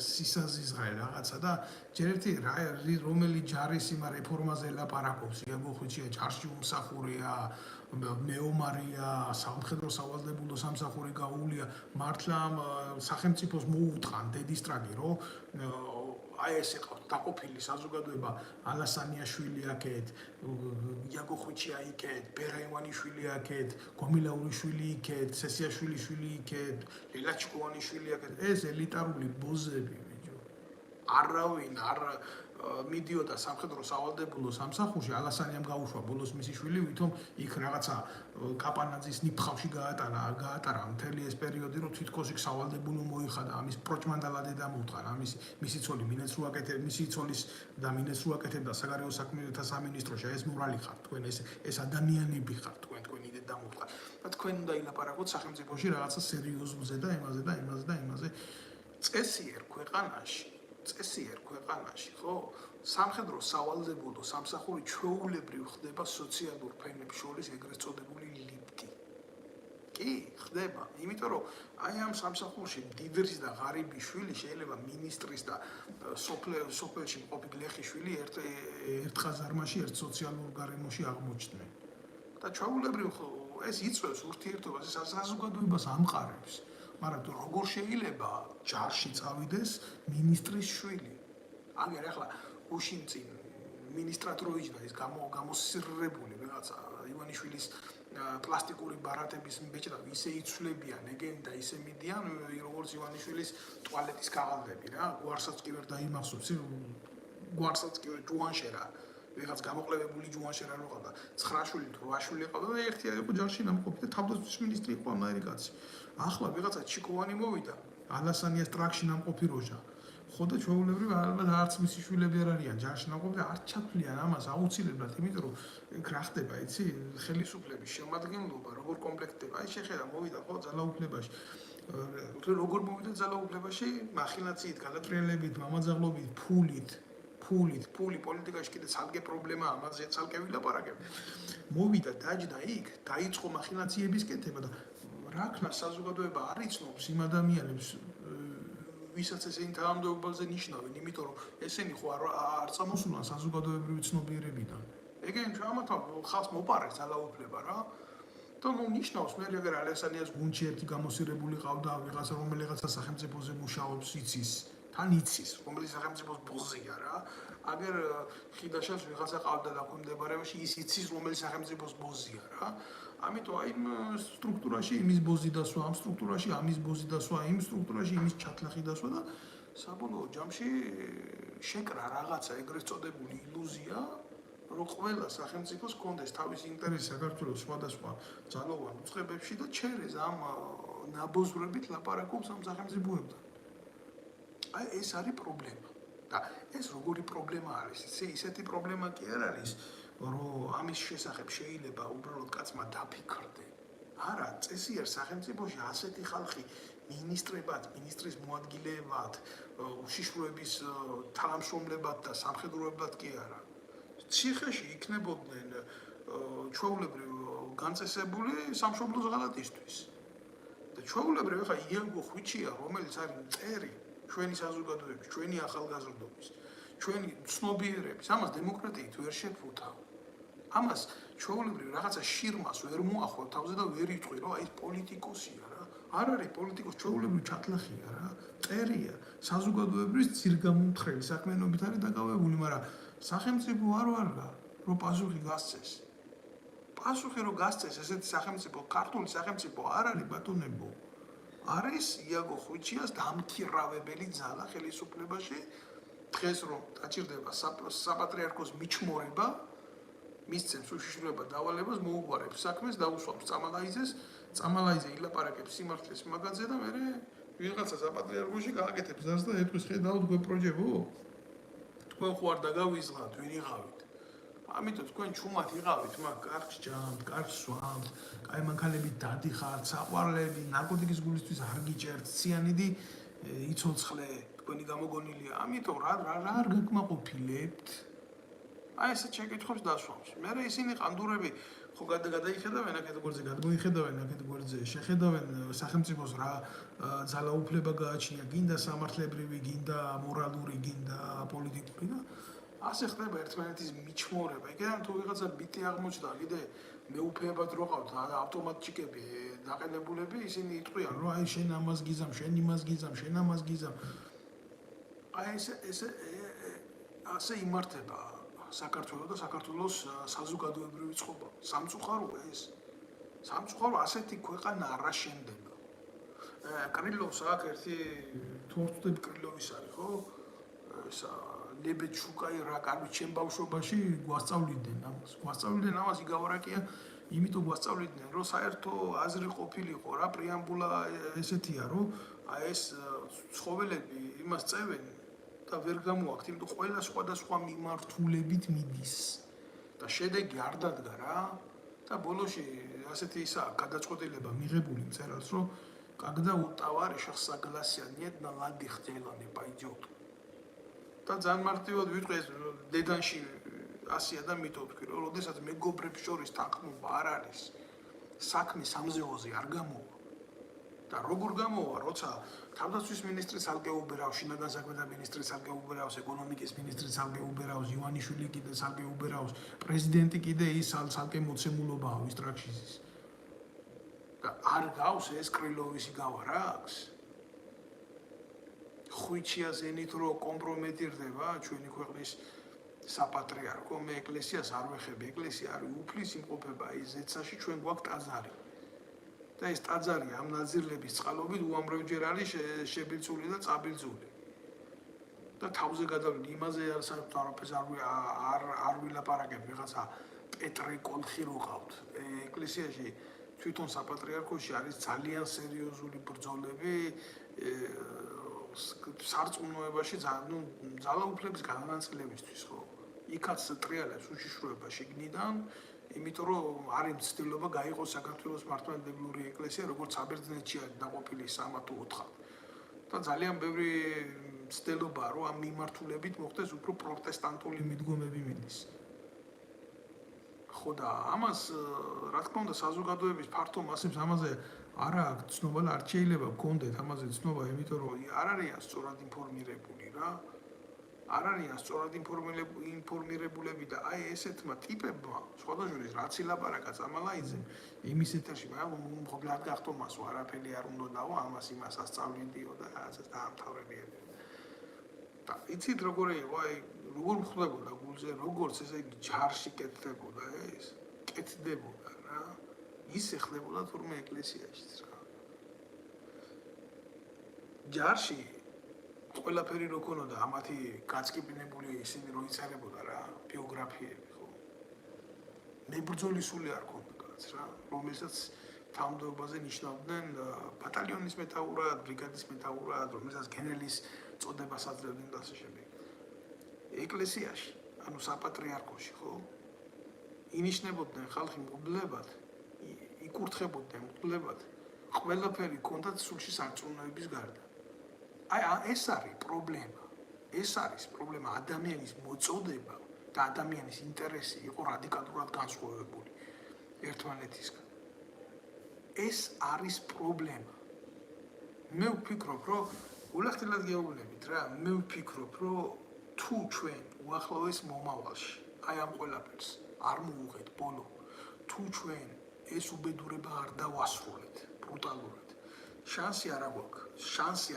სისაზიზღე რაღაცა და ჯერ ერთი რომელი ჯარის იმა რეფორმაზე ლაპარაკობს იაგო ხვიჩია ჯარში უმსახურია მეომარია სამხედრო სავალდებულო სამსახური გაუულია მართლა სახელმწიფოს მოუთხან დედის ტრაგი რომ აი ეს იყო დაყოფილი საზოგადოება ალასანიაშვილი აქეთ იაგო ხვიჩია იქეთ ბერა ივანიშვილი აქეთ გომილაურიშვილი იქეთ სესიაშვილი იქეთ ლილა ჩიკოვანიშვილი აქეთ ეს ელიტარული ბოზები ბიჭო არავინ არ მიდიოდა სამხედრო სავალდებულო სამსახურში ალასანიამ გაუშვა ბოლოს მისი შვილი ვითომ იქ რაღაცა კაპანაძის ნიფხავში გაატარა მთელი ეს პერიოდი რომ თითქოს იქ სავალდებულო მოიხადა ამის პროჭმანდალა დედა მოუთხარა მისი ცოლი მინეს რო აკეთებ მისი ცოლის და მინეს რო აკეთებდა საგარეო საქმეთა სამინისტროში ეს მორალი ხართ თქვენ ეს ადამიანები ხართ თქვენი დედა მოუთხარ და თქვენ უნდა ილაპარაკოთ სახელმწიფოში რაღაცა სერიოზულზე და იმაზე წესიერ ქვეყანაში ხო სამხედრო სავალდებულო სამსახური ჩვეულებრივ ხდება სოციალურ ფენებს შორის ეგრეთ წოდებული ლიფტი კი ხდება იმიტომ რომ აი ამ სამსახურში დიდრის და ღარიბი შვილი შეიძლება მინისტრის და სოფელში მყოფი გლეხი შვილი ერთ ხაზარმაში ერთ სოციალურ გარემოში აღმოჩნდნენ და ჩვეულებრივ ეს იწვევს ურთიერთობას ეს საზოგადოებას ამყარებს მაგრამ თუ როგორ შეიძლება ჯარში წავიდეს მინისტრის შვილი აგერ ახლა გუშინ წინ მინისტრად რო იჯდა ის გამოსირრებული რაღაცა ივანიშვილის პლასტიკური ბარათების ბეჭდა ისე იცვლებიან ეგენ და ისე მიდიან როგორც ივანიშვილის ტუალეტის კაღალდები რა გვარსაც კი ვერ დაიმახსოვს გვარსაც კი ვერ ჯუანშერა ვიღაც გამოყლებებული ჯუანშერა რო ყავდა 9 შვილი თუ 8 შვილი ყავდა და ერთი იყო ჯარში ნამყოფი და თავდაცვის მინისტრი იყო ამერიკაცი ახლა ვიღაცა ჩიკოვანი მოვიდა ალასანიას ტრაქში ნამყოფი როჟა ხო და ჩვეულებრივ ალბათ არც მისი შვილები არ არიან ჯარში ნამყოფი და არ ჩათვლიან ამას აუცილებლად იმიტომ რომ რა ხდება იცი ხელისუფლების შემადგენლობა როგორ კომპლექტდება აი შეხედა მოვიდა ხო ძალაუფლებაში როგორ მოვიდა ძალაუფლებაში მახინაციით გადატრიალებით მამაძაღლობით ფული პოლიტიკაში კიდე ცალკე პრობლემაა ამაზე ცალკე ვილაპარაკებ მოვიდა დაჯდა იქ დაიწყო მახინაციების კეთება და რა ქნა საზოგადოება არ იცნობს იმ ადამიანებს ვისაც ესენი თანამდებობაზე ნიშნავენ იმიტომ რომ ესენი ხო არ წამოსულან საზოგადოებრივი ცნობიერებიდან ეგენ ამათ ხალხს მოპარეს ძალაუფლება რა და ნუ ნიშნავს მე ეგერ ალესანიას გუნჩი ერთი გამოსირებული ყავდა ვიღაცა რომელიღაცა სახელმწიფოზე მუშაობს იცის რომელიც სახელმწიფოს ბოზია რა აგერ ხიდაშას ვიღაცა ყავდა დაქვემდებარებაში ის იცის რომელიც სახელმწიფოს ბოზია რა ამიტომ აი იმ სტრუქტურაში იმის ბოზი დასვა ამ სტრუქტურაში ამის ბოზი დასვა იმ სტრუქტურაში იმის ჩათლახი დასვა და საბოლოო ჯამში შეკრა რაღაცა ეგრეთ წოდებული ილუზია რომ ყველა სახელმწიფოს კონდეს თავის ინტერესი საქართველოს სხვადასხვა ძალოვან უწყებებში და ჩერეს ამ ნაბოზრებით ლაპარაკობს ამ სახელმწიფოებთან აი ეს არის პრობლემა და ეს როგორი პრობლემა არის ისეთი პრობლემა კი არ არის რომ ამის შესახებ შეიძლება უბრალოდ კაცმა დაფიქრდე არა წესიერ სახელმწიფოში ასეთი ხალხი მინისტრებად მინისტრის მოადგილეებად უშიშროების თანამშრომლებად და სამხედროებად კი არა ციხეში იქნებოდნენ ჩვეულებრივ განწესებული სამშობლოს ღალატისთვის და ჩვეულებრივ ხა იაგო ხვიჩია რომელიც არის მტერი ჩვენი საზოგადოების ჩვენი ახალგაზრდობის ჩვენი ცნობიერების ამას დემოკრატიით ვერ შეფუთავ ამას ჩვეულებრივ რაღაცა შირმას ვერ მოახვა თავზე და ვერ იტყვი რომ აი ეს პოლიტიკოსია რა არ არის პოლიტიკოს ჩვეულებრივი ჩათლახია რა, წერია, საზოგადოებრივი ძირგამომთხრელი საქმიანობით არის დაკავებული, მაგრამ სახელმწიფო არ ვარგა, რომ პასუხი გასცეს. პასუხი რომ გასცეს ესეთი სახელმწიფო, ქართული სახელმწიფო არ არის ბატონებო. არის იაგო ხვიჩიას დამქირავებელი ძალა ხელისუფლებაში. დღეს რომ დაჭირდება საპატრიარქოს მიჩმორება, მისცემს უშიშროება დავალებას, მოუგვარებს საქმეს, დაუსვამს წამალაიძეს, წამალაიძე ილაპარაკებს სიმართლეს მაგაზე და მე ვიღაცა საპატრიარქოში გააკეთებს ზარს და ეტყვის ხედავთ თქვენ პროჯექტო? თქვენ ხო არ დაგავიზღათ, ვინ იღავით? ამიტომ თქვენ ჩუმად იღავით, მაგ კარგს ჭამთ, კარგს სვამთ, კაი მანქანებით დადიხართ, საყვარლები, ნარკოტიკის გულისთვის არ გიჭერთ, ციანიდი იცოცხლე, თქვენი გამოგონილია. ამიტომ რა არ გაკმაყოფილებთ? აი ესე შეკითხებს დასვამს. მე ისინი ყანდურები ხო გადაიხედავენ აქეთ გვერდზე, გადმოიხედავენ აქეთ გვერდზე, შეხედავენ სახელმწიფოს რა ძალაუფლება გააჩნია, გინდა სამართლებრივი, გინდა მორალური, გინდა პოლიტიკური და ასე ხდება ერთმანეთის მიჩმორება. იქიდან თუ ვიღაცა ბიტი აღმოჩნდა, კიდე მეუფეებად რო ყავთ ავტომატჩიკები დაყენებულები, ისინი იტყვიან, რომ აი შენ ამას გიზამ, შენ იმას გიზამ, შენ ამას გიზამ. აი ასე იმართება საქართველოს და საქართველოს საზოგადოებრივი წყობა. სამწუხაროა ეს. სამწუხარო ასეთი ქვეყანა არ აშენდება. კრილოვს აქ ერთი თორწდები კრილოვის არის, ხო? ესა ლებეჩუკაი რა კარგი ჩემ ბავშვობაში გვასწავლიდნენ ამას. გვასწავლიდნენ ამას იგავარაკია, იმიტომ გვასწავლიდნენ, რომ საერთო აზრი ყოფილიყო რა პრეამბულა ესეთია, რომ აი ეს ცხოველები იმას წევენ და ვერ გამოაქვთ, იმიტომ ყველა სხვადასხვა მიმართულებით მიდის. და შედეგი არ დადგა რა. და ბოლოში ასეთი ისა გადაწყვეტილება მიღებული მწერალს, რომ когда у товарища согласия нет на ладих дела не пойдет. და ძალიან მარტივად ვიტყვი ეს დედანში ასია და მითო თქვი, რომ როდესაც მეგობრებს შორის თანხმობა არ არის, საქმე სამზეოზე არ გამოვა. და როგორ გამოვა, როცა თავდაცვის მინისტრი ცალკე უბერავს, შინაგან საქმეთა მინისტრი ცალკე უბერავს, ეკონომიკის მინისტრი ცალკე უბერავს, ივანიშვილი კიდე ცალკე უბერავს, პრეზიდენტი კიდე ის ცალკე მოცემულობაა ვისტრაქშიზის. და არ გავს ეს კრილოვისი გავარაკს. ხვიჩიას ენით რო კომპრომეტირდება ჩვენი ქვეყნის საპატრიარქო, მე ეკლესიას არ ვეხები, ეკლესია არის უფლის იმყოფება, ის ზეცაში ჩვენ გვაქვს ტაძარი. და ეს ტაძარი ამ ნაზირლების წყალობით უამრავჯერ არის შებილწული და წაბილწული. და თავზე გადავიდი, იმაზე არაფერს არ ვილაპარაკებ, ვიღაცა პეტრე კოლხი რო ყავთ. ეკლესიაში თვითონ საპატრიარქოში არის ძალიან სერიოზული ბრძოლები სარწმუნოებაში ძალაუფლების განანაწილებისთვის, ხო? იქაც ტრიალებს უშიშროება შიგნიდან, იმიტომ რომ არის მცდელობა გაიყოს საქართველოს მართლმადიდებლური ეკლესია, როგორც საბერძნეთშია დაყოფილი 3 თუ 4. და ძალიან ბევრი მცდელობაა, რომ ამ მიმართულებით მოხდეს უფრო პროტესტანტული მიდგომები მიდის. ხო და ამას რა თქმა უნდა საზოგადოების ფართო მასებს ამაზე არ აქვს ცნობა და არ შეიძლება გქონდეთ ამაზე ცნობა, იმიტომ რომ არ არიან სწორად ინფორმირებული რა. არ არიან სწორად ინფორმირებულები და აი ესეთმა ტიპებმა სხვადასხვა რაც ილაპარაკა წამალაიძემ იმის ეთერში, მაგრამ მოგლად გახტო მასო არაფერი არ უნდა დავა, ამას იმას ასწავლიდიო და რაღაცას დაამთავრებიებდი. და იცით როგორი იყო, აი როგორ მხდებოდა გულზე, როგორც ესე იგი ჯარში კეთდებოდა ეს, კეთდებოდა რა. ისე ხდებოდა თურმე ეკლესიაშიც რა. ჯარში ყველაფერი რო ქონოდა, ამათი გაწკიპინებული ისინი რო იცარებოდა რა, ბიოგრაფიები, ხო. მებრძოლი სული არ ქონდა კაც რა, რომელსაც თავმჯდომარეობაზე ნიშნავდნენ ბატალიონის მეთაურად, ბრიგადის მეთაურად, რომელსაც გენერლის წოდებას აძლევდნენ და ასე შემდეგ. ეკლესიაში, ანუ საპატრიარქოში, ხო? ინიშნებოდნენ ხალხი მღვდლებად, იკურთხებოდნენ მღვდლებად, ყველაფერი ქონდათ სულში სარწმუნოების გარდა. აი ეს არის პრობლემა. ეს არის პრობლემა, ადამიანის მოწოდება და ადამიანის ინტერესი იყო რადიკალურად განსხვავებული ერთმანეთისგან. ეს არის პრობლემა. მე ვფიქრობ, რომ ულახდილად გეუბნებით რა, მე ვფიქრობ, რომ თუ ჩვენ უახლოეს მომავალში, აი ამ ყველაფერს არ მოუღეთ ბოლო, თუ ჩვენ ეს უბედურება არ დავასრულეთ ბრუტალურად, შანსი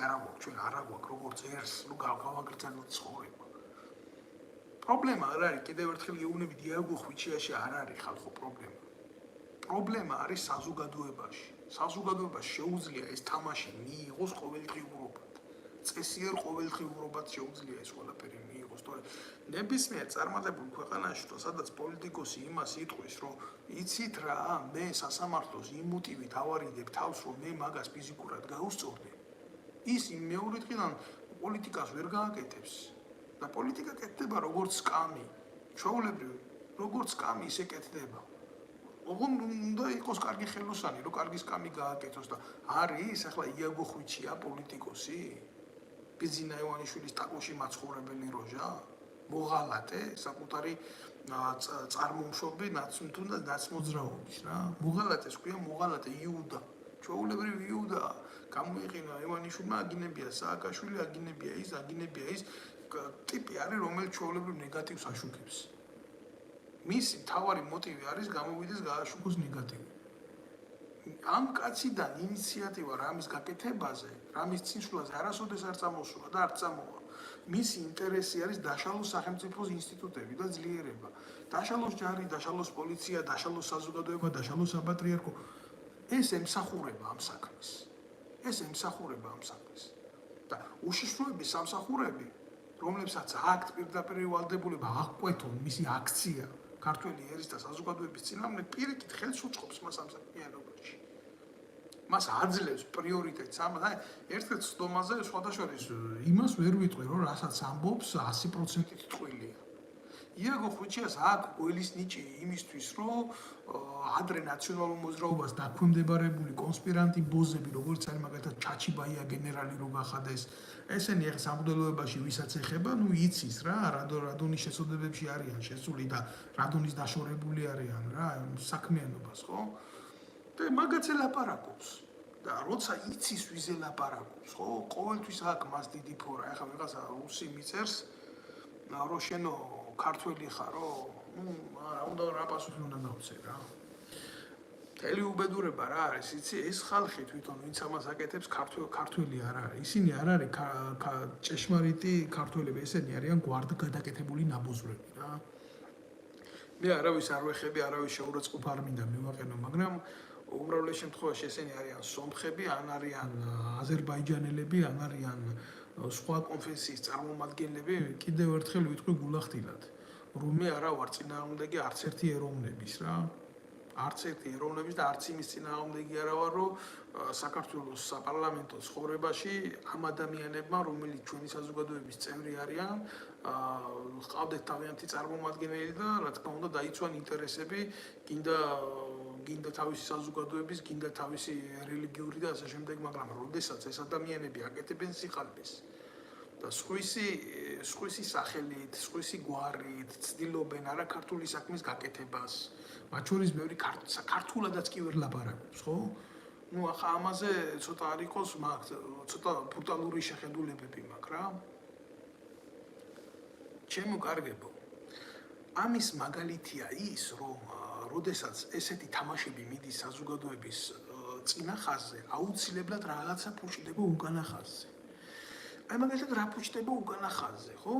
არ აქვს, ჩვენ არ აქვს როგორც ერს, რომ გავაგრძელოთ ცხოვრება. პრობლემა არ არის, კიდევ ერთხელ გეუბნები, დიაგო ხვიჩიაში არ არის ხალხო პრობლემა. პრობლემა არის საზოგადოებაში. საზოგადოებას შეუძლია ეს თამაში მიიღოს ყოველდღიურობად. წესიერ ყოველდღიურობად შეუძლია ეს ყველაფერი მიიღოს, თორე ნებისმიერ წარმატებულ ქვეყანაში, სადაც პოლიტიკოსი იმას იტყვის, რომ იცით რა, მე სასამართლოს იმ მოტივით ავარიდებ თავს, რომ მე მაგას ფიზიკურად გაუსწორდი. ის იმ მეორე დღიდან პოლიტიკას ვერ გააკეთებს. და პოლიტიკა კეთდება როგორც სკამი. ჩვეულებრივ, როგორც სკამი ისე კეთდება. ოღონდ უნდა იყოს კარგი ხელოსანი, რომ კარგი სკამი გააკეთოს და არის ახლა იაგო ხვიჩია პოლიტიკოსი? ბიზინა ივანიშვილის ტაკოში მაცხოვრებელი როჟა? მოღალატე, საკუთარი წარმომშობი თუნდაც ნაცმოძრაობის რა. მოღალატეს ქვია მოღალატე იუდა. ჩვეულებრივ იუდა გამოიყენა ივანიშვილმა აგინებია სააკაშვილი, აგინებია ის ტიპი არის, რომელიც ჩვეულებრივ ნეგატივს აშუქებს. მისი მთავარი მოტივი არის გამოვიდეს გააშუქოს ნეგატივი. ამ კაციდან ინიციატივა რამის გაკეთებაზე, რამის წინსვლაზე არასოდეს არ წამოსულა და არ წამოვა. მისი ინტერესი არის დაშალოს სახელმწიფოს ინსტიტუტები და ძლიერება. დაშალოს ჯარი, დაშალოს პოლიცია, დაშალოს საზოგადოება, დაშალოს საპატრიარქო. ეს ემსახურება ამ საქმეს. და უშიშროების სამსახურები, რომლებსაც აქვთ პირდაპირ ვალდებულება აღკვეთონ მისი აქცია ქართველი ერის და საზოგადოების წინააღმდეგ, პირიქით ხელს უწყობს მას ამ საქმიანობაში. მას აძლევს პრიორიტეტს ერთ-ერთ ცდომაზე სხვადასხვაშორის იმას ვერ ვიტყვი, რომ რასაც ამბობს 100%-ით ტყუილია. იაგო ხვიჩიას აქვს გველის ნიჭი იმისთვის, რომ ადრე ნაციონალურ მოძრაობას დაქვემდებარებული კონსპირანტი ბოზები, როგორც არის მაგალითად ჩაჩიბაია გენერალი რო გახადეს, ესენი ახლა სამღვდელოებაში ვისაც ეხება, იცის რა, რადონის შესაძლებებში არიან შესული და რადონის დაშორებული არიან რა, საქმიანობას, ხო? და მაგაც ელაპარაკობს. და როცა იცის ვის ელაპარაკობს, ხო? ყოველთვის აქვს მას დიდი ფორა. ახლა ვიღაცა რუსი მიწერს, რომ შენო ქართველი ხარო, უნდა რა პასუხი უნდა გავცე რა. მთელი უბედურება რა არის, იცი, ეს ხალხი თვითონ ვინც ამას აკეთებს, ქართველი არ არის. ისინი არ არის ჭეშმარიტი ქართველები, ესენი არიან გვარდგადაკეთებული ნაბოზვრები რა. მე არავის არ ვეხები, არავის შეურაცხყოფა არ მინდა მივაყენო, მაგრამ უმრავლეს შემთხვევაში ესენი არიან სომხები, ან არიან აზერბაიჯანელები, ან არიან სხვა კონფესიის წარმომადგენლები, კიდევ ერთხელ ვიტყვი გულახდილად, რომ მე არა ვარ წინააღმდეგი არც ერთი ეროვნების რა. არც ერთი ეროვნების და არც იმის წინააღმდეგი არა ვარ, რომ საქართველოს საპარლამენტო ცხოვრებაში ამ ადამიანებმა, რომელიც ჩვენი საზოგადოების წევრი არიან, ჰყავდეთ თავიანთი წარმომადგენელი და რა თქმა უნდა დაიცვან ინტერესები, გინდა თავისი საზოგადოების, გინდა თავისი რელიგიური და ასე შემდეგ, მაგრამ როდესაც ეს ადამიანები აკეთებენ სიყალბეს და სხვისი სახელით, სხვისი გვარით ცდილობენ არა ქართული საქმის გაკეთებას, მათ შორის ბევრი ქართულადაც კი ვერ ლაპარაკობს, ხო? ახლა ამაზე ცოტა არ იყოს, ცოტა ბრუტალური შეხედულებები მაქვს რა. ჩემო კარგებო, ამის მაგალითია ის, რომ როდესაც ესეთი თამაშები მიდის საზოგადოების წინა ხაზზე, აუცილებლად რაღაცა ფუჭდება უკანა ხაზზე. მაგალითად რა ფუჭდება უკანა ხაზზე, ხო?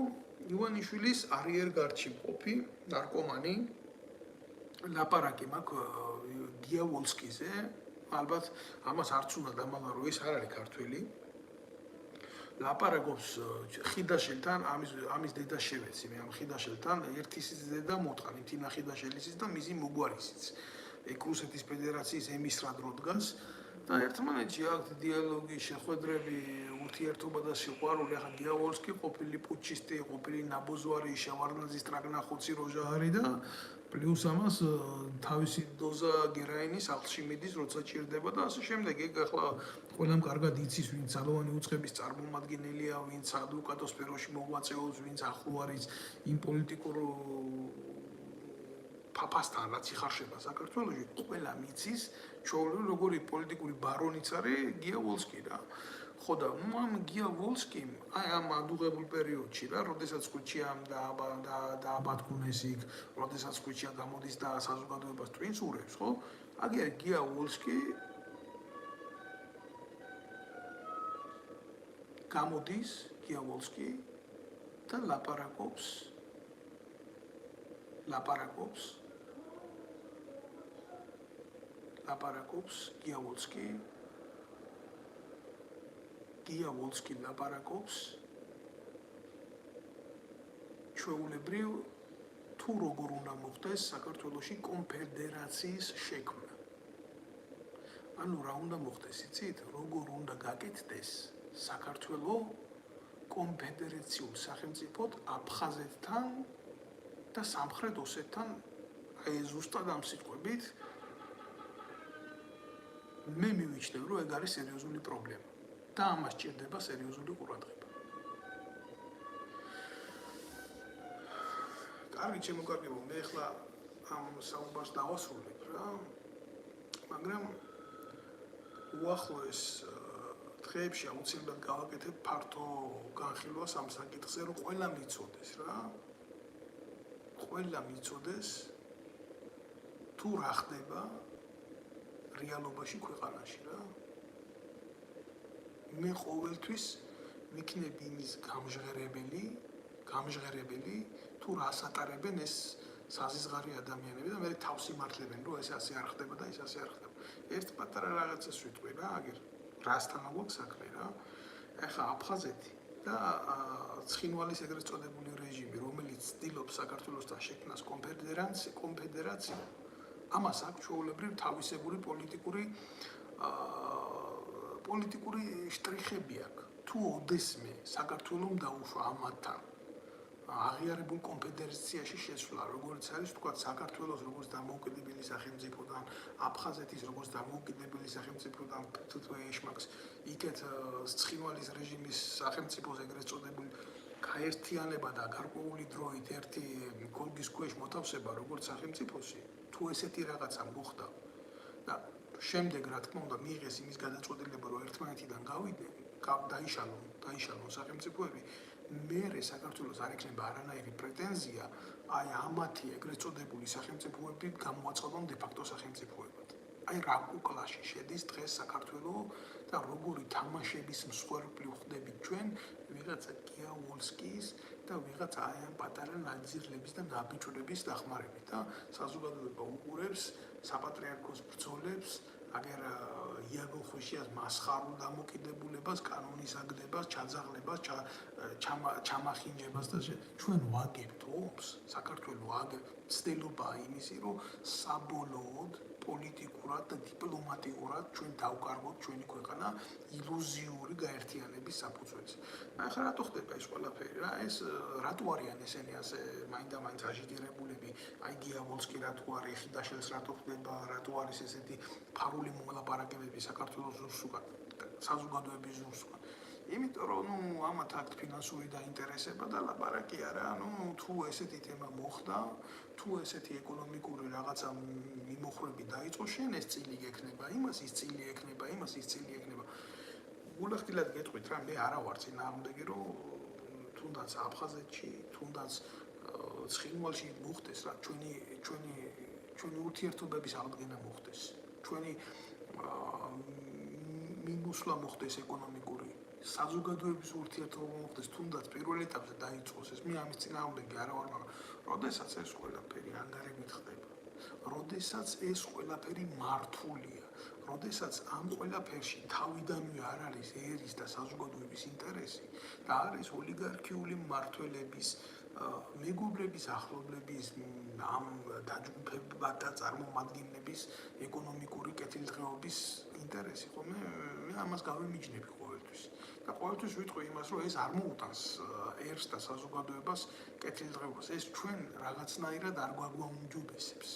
ივანიშვილის არიერგარდში მყოფი ნარკომანი ლაპარაკი მაქვს გიავოლსკიზე, ალბათ ამას არც უნდა დამალვა, რომ ეს არ არის ქართველი. ლაპარაკობს ხიდაშელთან, ამის დედა შევეცი, მე ამ ხიდაშელთან ერთის დედა მოტყანი, თინა ხიდაშელისის და მისი მოგვარისიც. ეგ რუსეთის ფედერაციის ემისრად რო დგას და ერთმანეთში აქვს დიალოგი, შეხვედრები, ურთიერთობა და სიყვარული. ახლა გიავოლსკი ყოფილი პუჩისტი, ყოფილი ნაბოზვარი, შევარდნაძის ტრაგნახოცი როჟა არის და პლუს ამას თავისი დოზა გერაინის სახლში მიდის, როცა ჭირდება და ასე შემდეგ. ეგ ახლა ყველამ კარგად იცის, ვინც ძალოვანი უწყების წარმომადგენელია, ვინც ადვოკატოს სფეროში მოღვაწეობს, ვინც ახლო არის იმ პოლიტიკურ ფაფასთან, რაც იხარშება საქართველოში, ყველა მიცის, ჩვეულებრივ როგორი პოლიტიკური ბარონიც არის გიავოლსკი რა. ხო და ამ გიავოლსკიმ ამ ადუღებულ პერიოდში რა, როდესაც ხვიჩიამ დააბატქუნეს იქ, როდესაც ხვიჩია გამოდის და საზოგადოებას ტვინს ურევს, ხო? აგერ გიავოლსკი გამოდის გიავოლსკი და ლაპარაკობს გიავოლსკი ლაპარაკობს ჩვეულებრივ თუ როგორ უნდა მოხდეს საქართველოში კონფედერაციის შექმნა. ანუ რა უნდა მოხდეს, იცით? როგორ უნდა გაკეთდეს საქართველო კონფედერაციულ სახელმწიფოდ აფხაზეთთან და სამხრეთ ოსეთთან, აი ზუსტად ამ სიტყვებით მე მივიჩნევ, რომ ეგ არის სერიოზული პრობლემა და ამას ჭირდება სერიოზული ყურადღება. კარგი, ჩემო კარგებო, მე ახლა ამ საუბარს დავასრულებ რა, მაგრამ უახლოეს დღეებში აუცილებლად გავაკეთებ ფართო განხილვას ამ საკითხზე, რომ ყველა მიცოდეს თუ რა ხდება რეალობაში ქვეყანაში რა. მე ყოველთვის ვიქნებ იმის გამჟღერებელი თუ რას ატარებენ ეს საზიზღარი ადამიანები და მე თავს იმართლებენ, რომ ეს ასე არ ხდება და ის ასე არ ხდება. ერთ პატარა რაღაცას ვიტყვი რა, აგერ რასთან აგვაქვს საქმე რა. ეხლა აფხაზეთი და ცხინვალის ეგრეთ წოდებული რეჟიმი, რომელიც ცდილობს საქართველოსთან შექმნას კონფედერაცია, ამას აქვს ჩვეულებრივ თავისებური პოლიტიკური შტრიხები აქვს. თუ ოდესმე საქართველომ დაუშვა ამათთან აღიარებულ კონფედერაციაში შესვლა, როგორც არის თქვა საქართველოს როგორც დამოუკიდებელი სახელმწიფოდან, აფხაზეთის როგორც დამოუკიდებელი სახელმწიფოდან თუთმე ეშმაკს იქეთ ცხინვალის რეჟიმის სახელმწიფოს ეგრეთ წოდებული გაერთიანება და გარკვეული დროით ერთი გოლგის ქვეშ მოთავსება როგორც სახელმწიფოსი, თუ ესეთი რაღაცა მოხდა და შემდეგ რა თქმა უნდა მიიღეს იმის გადაწყვეტილება, რომ ერთმანეთიდან გავიდნენ, დაიშალონ სახელმწიფოები, მერე საქართველოს არ ექნება არანაირი პრეტენზია აი ამათი ეგრეთ წოდებული სახელმწიფოები გამოაცხადონ დე-ფაქტო სახელმწიფოებად. აი რა კუკლაში შედის დღეს საქართველო და როგორი თამაშების მსხვერპლი ვხდებით ჩვენ ვიღაცა გიავოლსკის და ვიღაცა აი ამ პატარა ნაძირლების და ნაბიჯურების დახმარებით და საზოგადოება უყურებს საპატრიარქოს ბრძოლებს, აგერ იაგო ხუშიას მასხარულ დამოკიდებულებას, კანონის აგდებას, ჩაძაღლებას, ჩამახინჯებას და ჩვენ ვაგებთ ომს, საქართველო ცდილობაა იმისი, რომ საბოლოოდ პოლიტიკურად და დიპლომატიურად ჩვენ დავკარგოთ ჩვენი ქვეყანა ილუზიური გაერთიანების საფუძველზე. ახლა რატო ხდება ეს ყველაფერი რა? ეს რატო არიან ესენი ასე მაინდა-მაინც აჟიტირებულები? აი გიავოლსკი რატო არის, ხიდაშელს რატო ხდება, რატო არის ესეთი ფარული მოლაპარაკებები საქართველოს ზურსუკან, საზოგადოების ზურსუკან? იმიტომ რომ ამათ აქვს ფინანსური დაინტერესება და ლაპარაკი არა, თუ ესეთი თემა მოხდა, თუ ესეთი ეკონომიკური რაღაცა მიმოხრები დაიწყო, შენ ეს წილი გექნება, იმას ის წილი ექნება. გულახდილად გეტყვით რა, მე არა ვარ წინააღმდეგი, რომ თუნდაც აფხაზეთში, თუნდაც ცხინვალში მოხდეს რა, ჩვენი ურთიერთობების აღდგენა მოხდეს. ჩვენი მიმოსვლა მოხდეს ეკონომიკური, საზოგადოების ურთიერთობა მოხდეს, თუნდაც პირველ ეტაპზე დაიწყოს ეს. მე ამის წინააღმდეგი არა ვარ, მაგრამ როდესაც ეს ყველაფერი ანგარებით ხდება, როდესაც ეს ყველაფერი მართულია, როდესაც ამ ყველაფერში თავიდანვე არ არის ერის და საზოგადოების ინტერესი და არის ოლიგარქიული მმართველების, მეგობრების, ახლობლების, ამ დაჯგუფებათა წარმომადგენლების ეკონომიკური კეთილდღეობის ინტერესი, ხო მე ამას გავიმიჯნები ყოველთვის. და ყოველთვის ვიტყვი იმას, რომ ეს არ მოუტანს ერს და საზოგადოებას კეთილდღეობას. ეს ჩვენ რაღაცნაირად არ გვაგვაუმჯობესებს.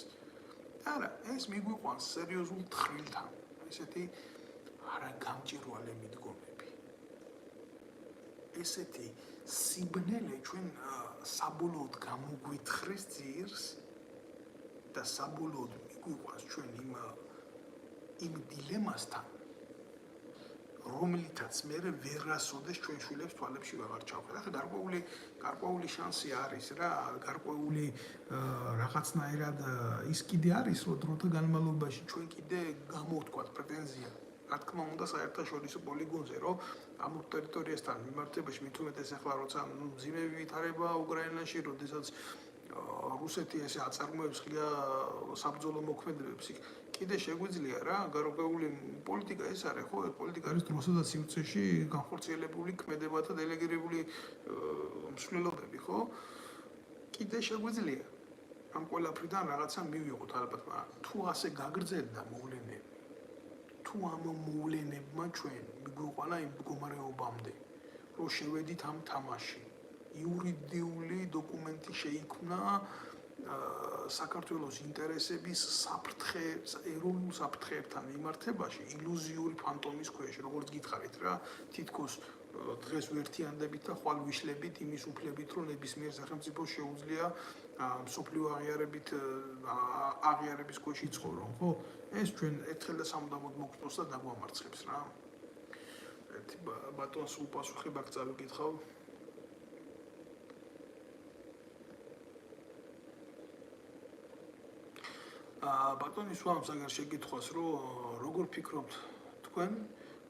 არა, ეს მიგვიყვანს სერიოზულ თხრილთან, ესეთი არაგამჭირვალე მიდგომები. ესეთი სიბნელე ჩვენ საბოლოოდ გამოგვითხრეს ძირს და საბოლოოდ მიგვიყვანს ჩვენ იმ დილემასთან, რომლითაც მე ვერასოდეს ჩვენ შვილებს თვალებში ვეღარ ჩავხედავ. ახლა გარკვეული შანსი არის რა, გარკვეული რაღაცნაირად ის კიდე არის, რომ დროთა განმავლობაში ჩვენ კიდე გამოვთქვათ პრეტენზია რა თქმა უნდა, საერთაშორისო პოლიგონზე, რომ ამ ტერიტორიასთან მიმართებაში მით უმეტეს ახლა როცა მძიმე ვითარება უკრაინაში, როდესაც რუსეთი ესე აწარმოებს ღია საბრძოლო მოქმედებებს, კიდე შეგვიძლია რა, გარკვეული პოლიტიკა ეს არის, ხო, პოლიტიკა არის დროსა და სივრცეში განხორციელებული ქმედებათა დელეგირებული მსვლელობები, ხო? კიდე შეგვიძლია ამ ყველაფრიდან რაღაცა მივიღოთ ალბათ, მაგრამ თუ ასე გაგრძელდა მოვლენები, თუ ამ მოვლენებმა ჩვენ მიგვიყვანა იმ მდგომარეობამდე, რომ შევედით ამ თამაში, იურიდიული დოკუმენტი შეიქმნა საქართველოს ინტერესების ეროვნულ საფრთხეებთან მიმართებაში ილუზიური ფანტომის ქვეშ, როგორც გითხარით რა, თითქოს დღეს ვერთიანდებით და ხვალ ვიშლებით იმის უფლებით, რომ ნებისმიერ სახელმწიფოს შეუძლია მსოფლიო აღიარების ქვეშ იცხოვრონ, ხო? ეს ჩვენ ერთხელ და სამუდამოდ მოგწონს და დაგვამარცხებს რა. ერთი ბატონს უპასუხებ აქ წავიკითხავ. ბატონის ვამს აგერ შეკითხვას, რომ როგორ ფიქრობთ თქვენ,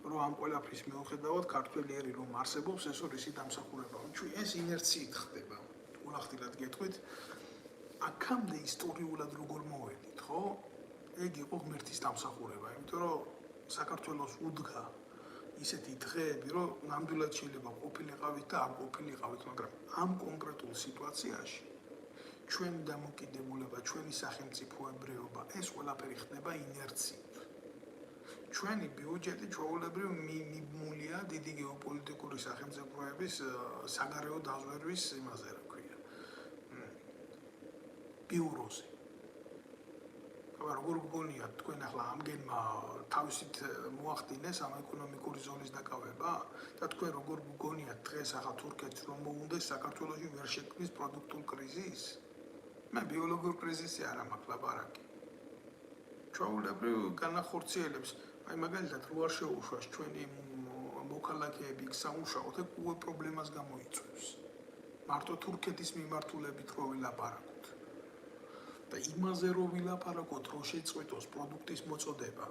რომ ამ ყველაფრის მიუხედავად ქართველიერი რომ არსებობს, ეს ისი დამსახურება. ჩვენ ეს ინერციით ხდება. ულახდილად გეტყვით, აქამდე ისტორიულად როგორ მოვედით, ხო? ეგ იყო ღმერთის დამსახურება, იმიტომ რომ საქართველოს უდგა ისეთი დღეები, რომ ნამდვილად შეიძლება ყოფილიყავით და არ ყოფილიყავით, მაგრამ ამ კონკრეტულ სიტუაციაში ჩვენი დამოკიდებულება, ჩვენი სახელმწიფოებრიობა, ეს ყველაფერი ხდება ინერციით. ჩვენი ბიუჯეტი ჩვეულებრივ მიმულია დიდი გეოპოლიტიკური სახელმწიფოების საგარეო დაზვერვის იმაზე, რა ქვია, ბიუროზე. როგორ გგონიათ თქვენ ახლა ამგენმა თავისით მოახდინეს ამ ეკონომიკური ზონის დაკავება და თქვენ როგორ გგონიათ დღეს ახლა თურქეთს რომ მოუნდეს საქართველოში ვერ შექმნის პროდუქტულ კრიზისს? მე ბიოლოგიურ კრიზისი არ მაქვს ლაპარაკი. ჩვეულებრივ განახორციელებს, აი მაგალითად რო არ შეუშვას ჩვენი მოქალაქეები სამუშაოდ, ეგ უე პრობლემას გამოიწვევს. მარტო თურქეთის მიმართულებით რო ვილაპარაკოთ. და იმაზე რო ვილაპარაკოთ, რომ შეწყვეტოს პროდუქტის მოწოდება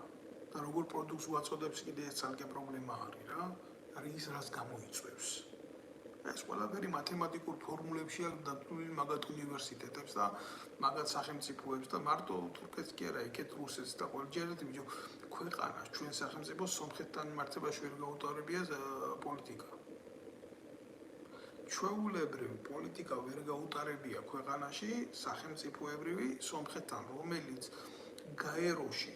და როგორ პროდუქტს უაწოდებს კიდე ეს ცალკე პრობლემა არის რა, არის რაც გამოიწვევს. ეს ყველაფერი მათემატიკურ ფორმულებში აქვს დადგმული მაგათ უნივერსიტეტებს და მაგათ სახელმწიფოებს და მარტო თურქეთს კი არა, იქეთ რუსეთს და ყველჯერად ბიჭო ქვეყანას ჩვენ სახელმწიფოს სომხეთთან მიმართებაში ვერ გაუტარებია პოლიტიკა. ჩვეულებრივ პოლიტიკა ვერ გაუტარებია ქვეყანაში სახელმწიფოებრივი სომხეთთან, რომელიც გაეროში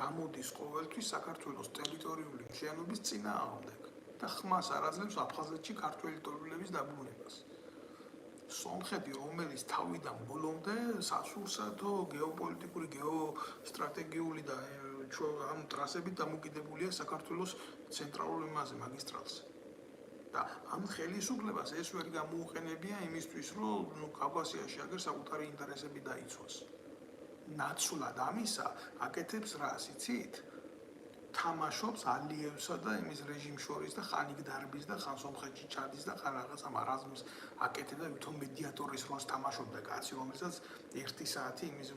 გამოდის ყოველთვის საქართველოს ტერიტორიული მთლიანობის წინააღმდეგ და ხმას არ აძლევს აფხაზეთში ქართველი ტომების დაბრუნებას. სომხეთი, რომელიც თავიდან ბოლომდე სასურსათო გეოპოლიტიკური, გეოსტრატეგიული და ამ ტრასებით დამოკიდებულია საქართველოს ცენტრალურ იმაზე, მაგისტრალზე. და ამ ხელისუფლებას ეს ვერ გამოუყენებია იმისთვის, რომ კავკასიაში აგერ საკუთარი ინტერესები დაიცვას. ნაცვლად ამისა აკეთებს რას, იცით? თამაშობს ალიევსა და იმის რეჟიმს შორის და ხან იქ დარბის და ხან სომხეთში ჩადის და ხან რაღაცა მარაზმს აკეთებს და ვითომ მედიატორის როლს თამაშობდა კაცი, რომელსაც 1 საათი იმის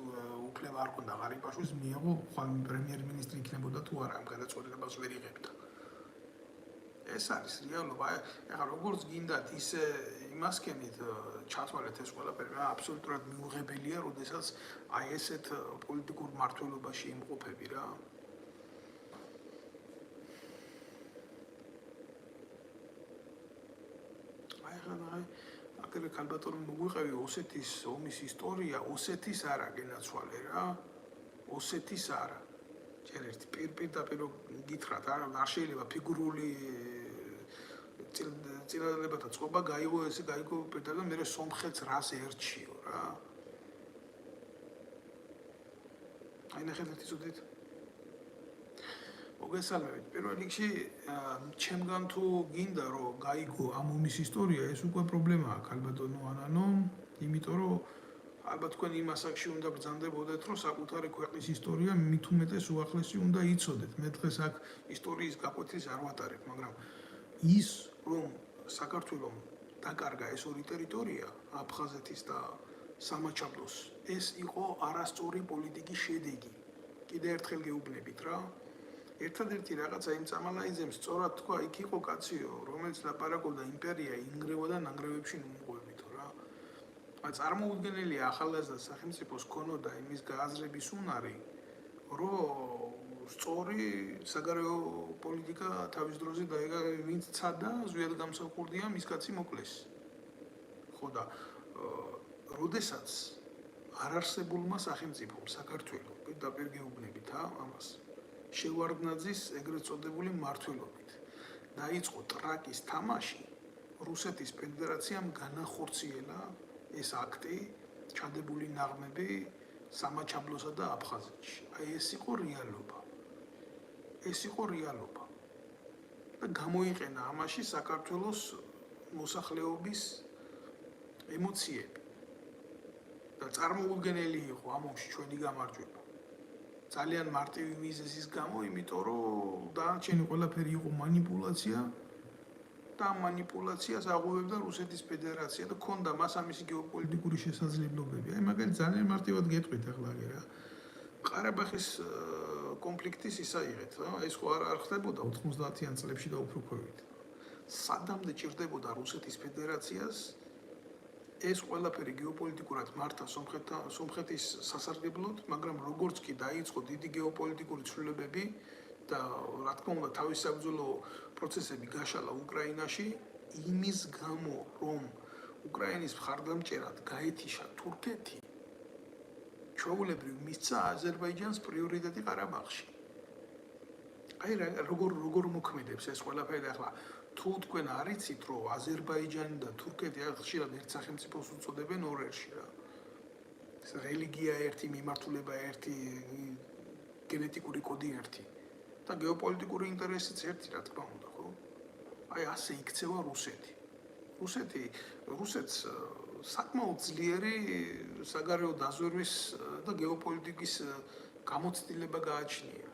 უფლება არ ჰქონდა ღარიბაშვილს მიიღო, ხან პრემიერ-მინისტრი იქნებოდა თუ არა, ამ გადაწყვეტილებას ვერ იღებდა. ეს არის რეალობა. ეხლა როგორც გინდათ ისე იმასკენით ჩათვალეთ ეს ყველაფერი, აბსოლუტურად მიუღებელია, როდესაც აი ესეთ პოლიტიკურ მმართველობაში იმყოფები რა. აგერ ქალბატონი მოგვიყევი ოსეთის ომის ისტორია, ოსეთის არა გენაცვალე რა. ოსეთის არა. ჯერ ერთი პირდაპირ გითხრათ, არ შეიძლება ფიგურული წინადადებათა წყობა გაიგო ესე გაიგო პირდაპირ და მე სომხეთს რას ერჩიო რა. აი ნახეთ იცოდით. მოგესალმებით. პირველ რიგში ჩემგან თუ გინდა რომ გაიგო ამ ომის ისტორია, ეს უკვე პრობლემაა ქალბატონო ანანო, იმიტომ რომ ალბათ თქვენ იმ ასაკში უნდა ბრძანდებოდეთ, რომ საკუთარი ქვეყნის ისტორია მით უმეტეს უახლესი უნდა იცოდეთ. მე დღეს აქ ისტორიის გაკვეთილს არ ვატარებ, მაგრამ ის რომ საქართველოს დაკარგა ეს ორი ტერიტორია, აფხაზეთის და სამაჩაბლოს, ეს იყო არასწორი პოლიტიკის შედეგი. კიდე ერთხელ გეუბნებით რა. ერთადერთი რაღაცა იმ წამალაიძემ სწორად თქვა, იქ იყო კაციო, რომელიც ლაპარაკობდა იმპერია ინგრევა და ნანგრევებში ნუმღვებითო რა. წარმოუდგენელია ახალგაზრდა სახელმწიფოს ქონოდა იმის გააზრების უნარი, რომ სწორი საგარეო პოლიტიკა თავის დროზე დაეგა, ვინც ცადა, ზვიად გამსახურდია, მის კაცი მოკლეს. ხო და როდესაც არარსებულმა სახელმწიფომ საქართველოს პირდაპირ გეუბნებით ამას შევარდნაძის ეგრეთ წოდებული მმართველობით დაიწყო ტრაკის თამაში, რუსეთის ფედერაციამ განახორციელა ეს აქტი, ჩადებული ნაღმები სამაჩაბლოსა და აფხაზეთში. აი ეს იყო რეალობა. ეს იყო რეალობა. და გამოიყენა ამაში საქართველოს მოსახლეობის ემოციები. და წარმოუდგენელი იყო ამოში ჩვენი გამარჯვება. ძალიან მარტივი მიზეზის გამო, იმიტომ რომ დანარჩენი ყველაფერი იყო манипуляция და манипуляციას აღუებდა რუსეთის ფედერაცია და ქონდა მას ამისი გეოპოლიტიკური შესაძლებლობები. აი მაგალითად ძალიან მარტივად გეტყვით ახლა რა. ყარაბაღის კონფლიქტის ისაიღეთ, რა. ეს ხო არ ხდებოდა 90-იან წლებში და უფრო ქვევით. სადამდე ჭირდებოდა რუსეთის ფედერაციას ეს ყველაფერი გეოპოლიტიკურად მართა სომხეთის სასარგებლოდ, მაგრამ როგორც კი დაიწყო დიდი გეოპოლიტიკური ცვლილებები და რა თქმა უნდა თავის საბრძოლო პროცესები გაშალა უკრაინაში, იმის გამო, რომ უკრაინის მხარდამჭერად გაეთიშა თურქეთი, ჩვეულებრივ მისცა აზერბაიჯანს პრიორიტეტი ყარაბაღში. აი როგორ მოქმედებს ეს ყველაფერი ახლა თუ თქვენ არიცით, რომ აზერბაიჯანი და თურქეთი ხშირად ერთ სახელმწიფოს უწოდებენ ორერში რა. რელიგია ერთი, მიმართულება ერთი, გენეტიკური კოდი ერთი და გეოპოლიტიკური ინტერესიც ერთი, რა თქმა უნდა, ხო? აი ასე იქცევა რუსეთი. რუსეთს საკმაოდ ძლიერი საგარეო დაზვერვის და გეოპოლიტიკის გამოცდილება გააჩნია.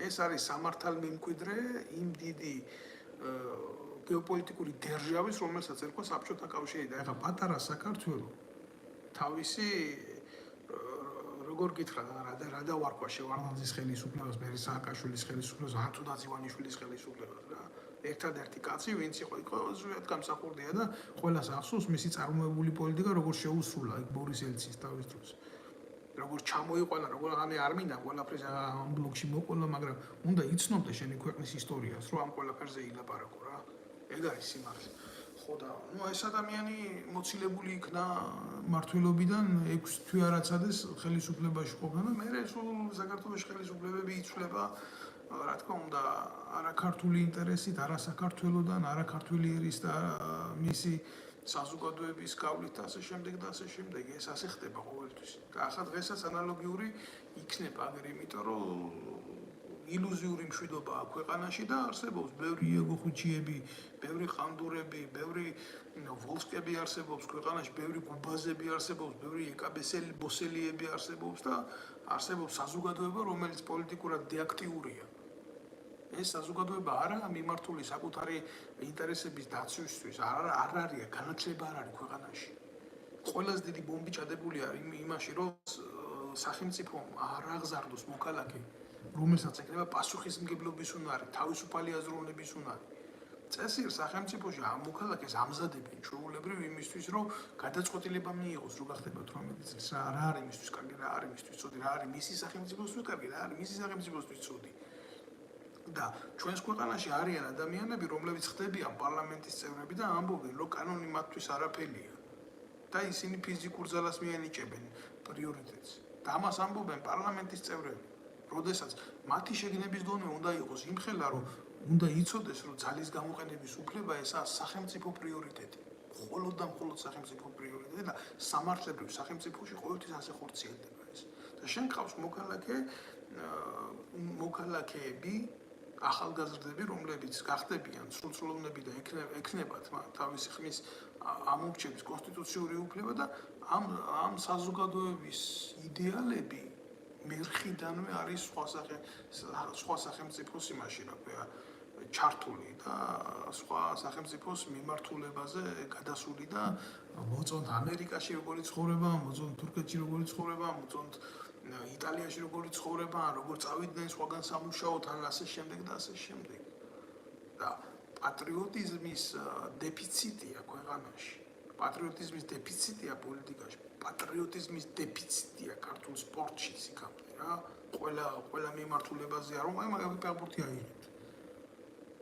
ეს არის სამართალმემკვიდრე იმ დიდი გეოპოლიტიკური დერჟავის, რომელსაც ერქვა საბჭოთა კავშირი და ეხლა პატარა საქართველო თავისი როგორ გითხრა რა დავარქვა შევარდნაძის ხელისუფლებას, მერი სააკაშვილის ხელისუფლებას, ანტონი ივანიშვილის ხელისუფლებას რა. ერთადერთი კაცი, ვინც იყო ზვიად გამსახურდია და ყველას ახსოვს მისი წარმოებული პოლიტიკა, როგორ შეუსრულა იქ ბორის ელცის თავის დროს. როგორ ჩამოიყვანა, როგორ არ მინდა ყველაფერს ამ ბლოკში მოყოლა, მაგრამ უნდა იცნობდე შენი ქვეყნის ისტორიას, რომ ამ ყველაფერზე ილაპარაკო რა. ეგ არის სიმართლე. ხო და ეს ადამიანი მოცილებული იქნა მმართველობიდან 6 თვე არაცადეს ხელისუფლებაში ყოფნა და მერე სულ საქართველოს ხელისუფლებები იცვლება, რა თქმა უნდა, არაქართული ინტერესით, არასაქართველოდან, არაქართველი ერის და მისი საზოგადოების გავლით და ასე შემდეგ და ასე შემდეგ. ეს ასე ხდება ყოველთვის. და ახლა დღესაც ანალოგიური იქნება აგერ, იმიტომ რომ ილუზიური მშვიდობა აქვს ქვეყანაში და არსებობს ბევრი იეგოხუჩიები, ბევრი ყანდურები, ბევრი ვოლსკები არსებობს ქვეყანაში, ბევრი გუბაზები არსებობს, ბევრი ეკაბესელი ბოსელიები არსებობს და არსებობს საზოგადოება, რომელიც პოლიტიკურად დეაქტიურია. ეს საზოგადოება არაა მიმართული საკუთარი ინტერესების დაცვისთვის, არ არის განათლება არ არის ქვეყანაში. ყველაზე დიდი ბომბი ჩადებული არის იმაში, რომ სახელმწიფომ არ აღზარდოს მოქალაქე, რომელსაც ეკრება პასუხისმგებლობის უნარი, თავისუფალი აზროვნების უნარი. წესიერ სახელმწიფოში ამ მოქალაქეს ამზადებენ ჩვეულებრივ იმისთვის, რომ გადაწყვეტილება მიიღოს, რო გახდება 18 წლის, რა არის მისთვის კარგი, რა არის მისთვის ცუდი, რა არის მისი სახელმწიფოსთვის კარგი, რა არის მისი სახელმწიფოსთვის ცუდი. და ჩვენს ქვეყანაში არიან ადამიანები, რომლებიც ხდებიან პარლამენტის წევრები და ამბობენ, რომ კანონი მათთვის არაფერია. და ისინი ფიზიკურ ძალას მიანიჭებენ პრიორიტეტს. და ამას ამბობენ პარლამენტის წევრები. როდესაც მათი შეგნების დონე უნდა იყოს იმხელა, რომ უნდა იცოდეს, რომ ძალის გამოყენების უფლება ესაა სახელმწიფო პრიორიტეტი. მხოლოდ და მხოლოდ სახელმწიფო პრიორიტეტი და სამართლებრივ სახელმწიფოში ყოველთვის ასე ხორციელდება ეს. და შენ ყავს მოქალაქეები, ახალგაზრდები, რომლებიც გახდებიან სრულწლოვნები და ექნებათ თავისი ხმის ამორჩევის კონსტიტუციური უფლება და ამ საზოგადოების იდეალები მერხიდანვე არის სხვა სახელმწიფოს იმაში, რა ქვია, ჩართული და სხვა სახელმწიფოს მიმართულებაზე გადასული და მოწონთ ამერიკაში როგორი ცხოვრება, მოწონთ თურქეთში როგორი ცხოვრება, მოწონთ იტალიაში როგორი ცხოვრება, როგორ წავიდნენ სხვაგან სამუშაოდ, ან ასე შემდეგ და ასე შემდეგ. და პატრიოტიზმის დეფიციტია ქვეყანაში. პატრიოტიზმის დეფიციტია პოლიტიკაში. პატრიოტიზმის დეფიციტია ქართულ სპორტში სიკამდე რა. ყველა მიმართულებაზე არ ვამაი მაგალითად ფეხბურთი აიღეთ.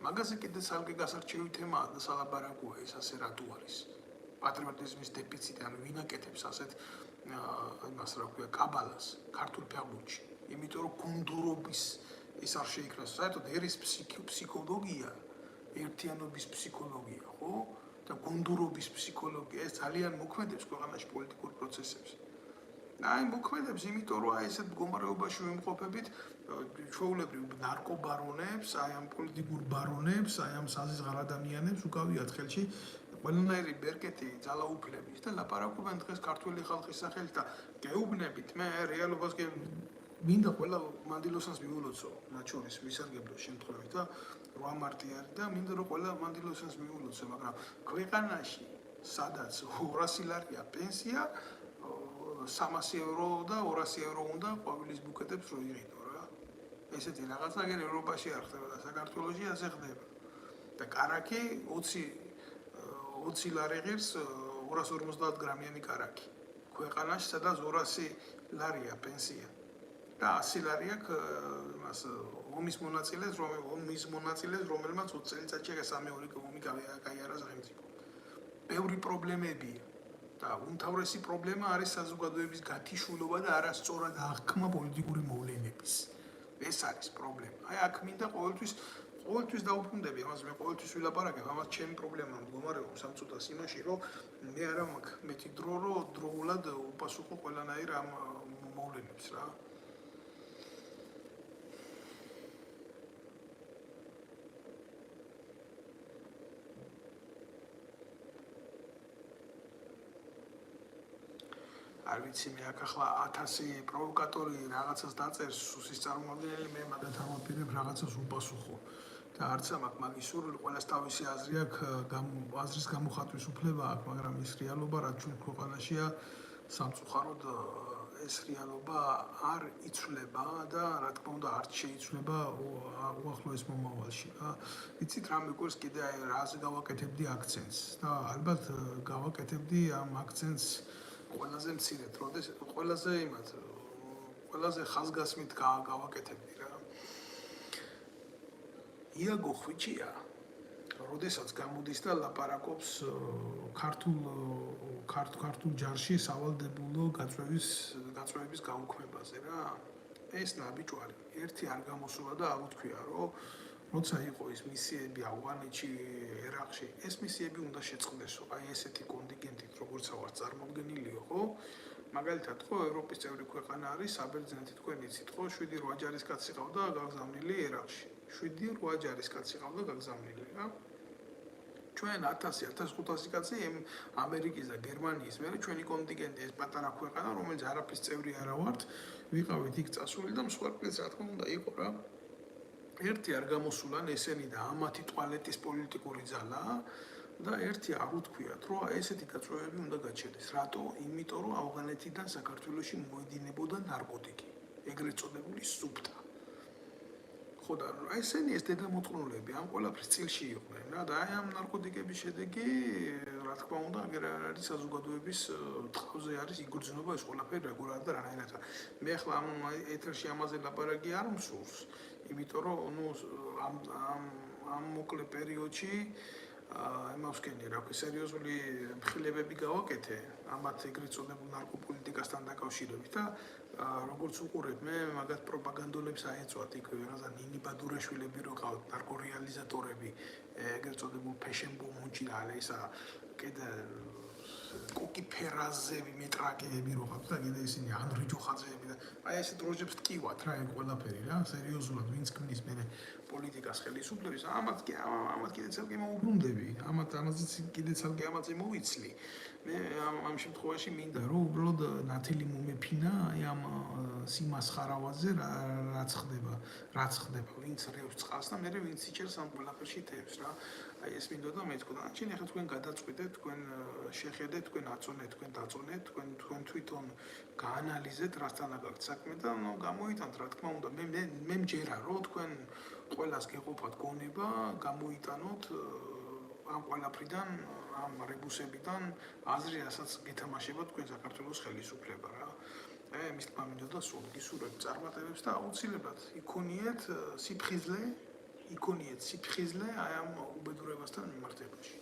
მაგაზე კიდე ცალკე გასარჩევი თემაა და სალაპარაკოა ეს ასე რატო არის. პატრიოტიზმის დეფიციტი, ანუ ვინ აკეთებს ასეთ იმას რა ქვია, კაბალას ქართულ ფეხბურთში. იმიტომ რომ გუნდურობის ეს არ შეიქმნას. საერთოდ ერის ფსიქოლოგია, ერთიანობის ფსიქოლოგია, ხო? და გუნდურობის ფსიქოლოგია ეს ძალიან მოქმედებს ქვეყანაში პოლიტიკურ პროცესებში. აი მოქმედებს, იმიტომ რომ აი ესეთ მდგომარეობაში ვიმყოფებით ჩვეულებრივ ნარკობარონებს, აი ამ პოლიტიკურ ბარონებს, აი ამ საზღარ ადამიანებს უკავიათ ხელში ყველანაირი ბერკეტი ძალაუფლების და ლაპარაკობენ დღეს ქართული ხალხის სახელით და გეუბნებით მე რეალობას მინდა ყველა მანდილოსანს მიულოცო, მათ შორის ვისარგებლო შემთხვევით და 8 მარტი არის და მინდა რომ ყველა მანდილოსანს მიულოცო, მაგრამ ქვეყანაში სადაც 200 ლარია პენსია 300 евро და 200 евро უნდა ყვავილის ბუკეტებს რო იღიდო რა. ესეთი რაღაცა გერ ევროპაში არ ხდება და საქართველოში ასე ხდება. და კარაკი 20 ლარი ღირს 250 გრამიანი კარაკი. ქვეყანაში სადაც 200 ლარია პენსია. და 100 ლარი აქვს იმას ომის მონაწილეს, რომელმაც 20 წელიწადში სამეული ომი გაიარა სახელმწიფო. ბევრი პრობლემებია. და უმთავრესი პრობლემა არის საზოგადოების გათიშულობა და არასწორად აღქმა პოლიტიკური მოვლენების. ეს არის პრობლემა. აი აქ მინდა ყოველთვის დაუბრუნდები, ამას მე ყოველთვის ვილაპარაკებ, ამას ჩემი პრობლემა მდგომარეობს სამწუთას იმაში, რომ მე არა მაქვს მეტი დრო, რომ დროულად უპასუხო ყველანაირ ამ მოვლენებს რა. არ ვიცი მე აქ ახლა 1000 პროვოკატორი რაღაცას დაწერს სუსის წარმომადგენელი მე მაგათ ამაპირებ რაღაცას უპასუხო და არც ამაქვს მაგის სურვილი ყველას თავისი აზრი აქვს აზრის გამოხატვის უფლება აქვს მაგრამ ეს რეალობა რაც ჩვენ ქვეყანაშია სამწუხაროდ ეს რეალობა არ იცვლება და რა თქმა უნდა არ შეიცვლება უახლოეს მომავალში რა იცით რა მეგვერს კიდე აი რაზე გავაკეთებდი აქცენტს და ალბათ გავაკეთებდი ამ აქცენტს ყველაზე მცირედ, როდეს ყველაზე ხაზგასმით გავაკეთებდი რა. იაგო ხვიჩია, როდესაც გამოდის და ლაპარაკობს ქართულ ჯარში სავალდებულო გაწვევების გაუქმებაზე რა. ეს ნაბიჯვარი ერთი არ გამოსულა და არ უთქვია, რომ როცა იყო ეს მისიები ავღანეთში, ერაყში, ეს მისიები უნდა შეწყდესო. აი ესეთი კონტინგენტით, როგორც ვარ წარმოდგენილიო, ხო? მაგალითად, ხო, ევროპის წევრი ქვეყანა არის, საბერძნეთი თქვენ იცით, ხო, 7-8 ჯარისკაცი ყავდა გაგზავნილი ერაყში. 7-8 ჯარისკაცი ყავდა გაგზავნილი, რა. ჩვენ 1000-1500 კაცი ამერიკის და გერმანიის მერე ჩვენი კონტინგენტი ეს პატარა ქვეყანა, რომელიც არაფრის წევრი არა ვართ, ვიყავით იქ წასული და მსხვერპლიც რა თქმა უნდა იყო რა. ერთი არ გამოსულან ესენი და ამათი ტუალეტის პოლიტიკური ძალა და ერთი არ უთქვიათ, რომ ესეთი გაწვევები უნდა გაჩერდეს. რატო? იმიტომ რომ ავღანეთიდან საქართველოში მოედინებოდა ნარკოტიკი, ეგრეთ წოდებული სუფთა. ხო და ესენი ეს დედამოწყნულები ამ ყველაფრის წილში იყვნენ რა და აი ამ ნარკოტიკების შედეგი რა თქმა უნდა აგერ არის საზოგადოების ტყავზე არის იგრძნობა ეს ყველაფერი რეგულარულად და რანაირად. მე ახლა ამ ეთერში ამაზე ლაპარაკი არ მსურს. იმიტომ რომ ნუ ამ მოკლე პერიოდში იმავს კენი რა ქვია სერიოზული მხილებები გავაკეთე ამათ ეგრეთ წოდებულ ნარკოპოლიტიკასთან დაკავშირებით და როგორც უყურებ მე მაგათ პროპაგანდოლებს აეწვათ იქ რაღაცა ნინი ბადურაშვილები რო ყავთ ნარკორეალიზატორები ეგრეთ წოდებულ ფეშენბომუნჩი და ისა კიდე კოკი ფერაზები მეტრაკეები რო ყავთ და კიდე ისინი ანდრი ჯოხაძეები და აი ეს დროჟებს ტკივათ რა ეგ ყველაფერი რა სერიოზულად ვინც ქმნის მე პოლიტიკას ხელისუფლების ამათ კიდე ცალკე მოუბრუნდები ამაზეც კიდე ცალკე ამაზე მოვიცლი მე ამ შემთხვევაში მინდა რომ უბრალოდ ნათელი მომეფინა აი ამ სიმასხარავაზე რაც ხდება ვინც რევს წყალს და მე ვინც იჭერს ამ ყველაფერში თევზს რა აი ეს მინდოდა მეთქვა. ჩვენ ახლა თქვენ გადაწყვეტეთ, თქვენ შეხედეთ თქვენ აწონეთ, თქვენ დაწონეთ, თქვენ თვითონ გაანალიზეთ, რასთან აქვს საქმე და გამოიტანთ, რა თქმა უნდა, მე მჯერა, რომ თქვენ ყველას გეყოფათ გონება, გამოიტანოთ ამ ყველაფრიდან, ამ რებუსებიდან აზრი, რასაც გეთამაშება თქვენ საქართველოს ხელისუფლება რა. Εμείς πάμε να δώσουμε και σուրა τσάρματεύებს და აუცილებლად იქონიეთ სიფხიზლე აი ამ უბედურებასთან მიმართებაში.